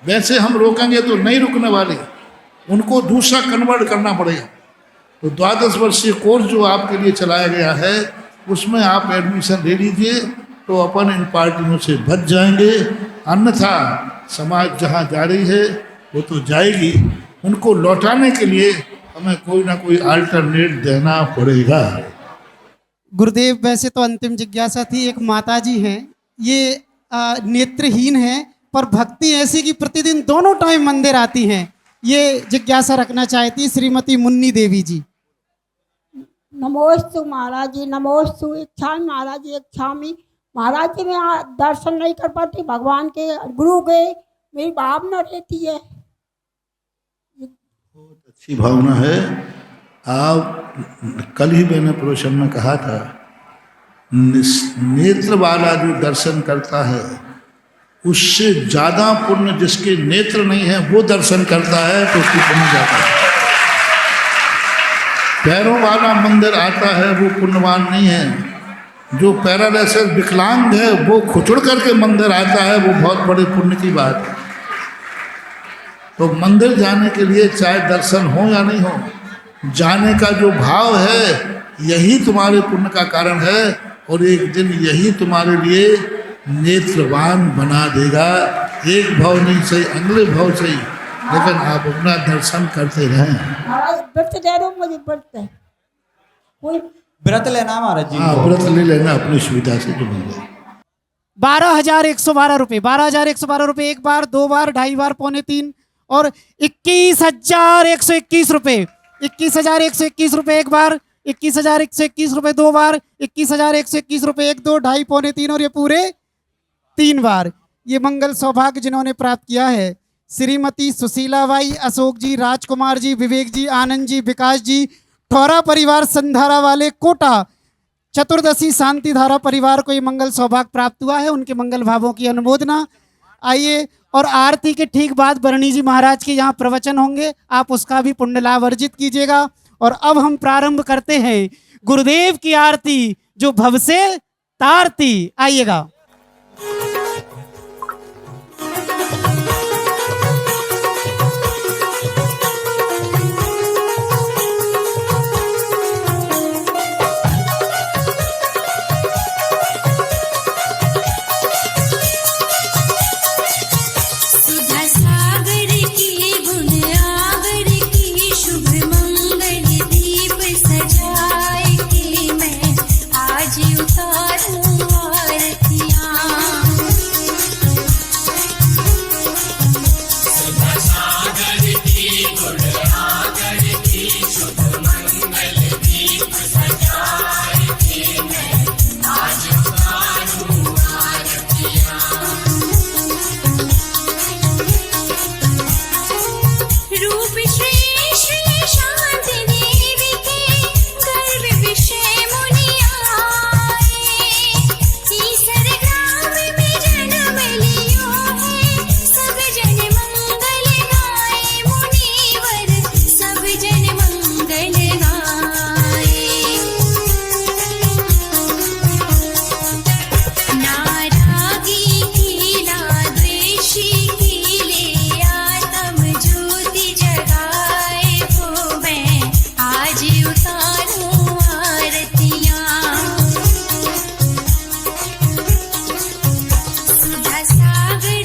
वैसे हम रोकेंगे तो नहीं रुकने वाले, उनको दूसरा कन्वर्ट करना पड़ेगा। तो 12 वर्षीय कोर्स जो आपके लिए चलाया गया है उसमें आप एडमिशन ले लीजिए, तो अपन इन पार्टियों से बच जाएंगे। अन्यथा समाज जहाँ जा रही है वो तो जाएगी, उनको लौटाने के लिए हमें कोई ना कोई अल्टरनेट देना पड़ेगा। गुरुदेव, वैसे तो अंतिम जिज्ञासा थी। एक माताजी हैं, ये नेत्रहीन हैं, पर भक्ति ऐसी कि प्रतिदिन दोनों टाइम मंदिर आती हैं। ये जिज्ञासा रखना चाहती श्रीमती मुन्नी देवी जी। नमोस्तु महाराज जी, नमोस्तु। इच्छामी महाराज जी, इच्छामी महाराज जी। मैं दर्शन नहीं कर पाती भगवान के, गुरु के, मेरी भावना रहती है। बहुत अच्छी भावना है। आप कल ही मैंने प्रवचन में कहा था, नेत्र वाला जो दर्शन करता है उससे ज़्यादा पुण्य जिसके नेत्र नहीं है वो दर्शन करता है तो उसकी पुण्य ज़्यादा है। पैरों वाला मंदिर आता है वो पुण्यवान नहीं है। जो पैरालिसिस विकलांग है वो खुचड़ करके मंदिर आता है, वो बहुत बड़े पुण्य की बात है। तो मंदिर जाने के लिए चाहे दर्शन हो या नहीं हो, जाने का जो भाव है यही तुम्हारे पुण्य का कारण है, और एक दिन यही तुम्हारे लिए नेत्रवान बना देगा। एक भाव नहीं सही, अगले भाव सही, लेकिन आप अपना दर्शन करते रहें। महाराज व्रत दे दो मुझे, व्रत है कोई व्रत लेना महाराज जी। हाँ, व्रत ले लेना अपनी सुविधा से जो मिल जाए। 12,112 रुपये, 12,112 रुपये एक बार, 2 बार, 2.5 बार, 2.25 और 21,121 रुपये। 21,121 रुपये एक बार, 21,121 रुपये 2 बार, 21,121 रुपये 1, 2, 2.5, 2.25 और ये पूरे 3 बार। ये मंगल सौभाग्य जिन्होंने प्राप्त किया है श्रीमती सुशीलाबाई, अशोक जी, राजकुमार जी, विवेक जी, आनंद जी, विकास जी, ठौरा परिवार संधारा वाले कोटा, चतुर्दशी शांति धारा परिवार को ये मंगल सौभाग्य प्राप्त हुआ है। उनके मंगल भावों की अनुमोदना। आइए, और आरती के ठीक बाद बरणी जी महाराज के यहाँ प्रवचन होंगे, आप उसका भी पुण्य लाभ अर्जित कीजिएगा। और अब हम प्रारंभ करते हैं गुरुदेव की आरती जो भव से तारती। आइएगा। सागर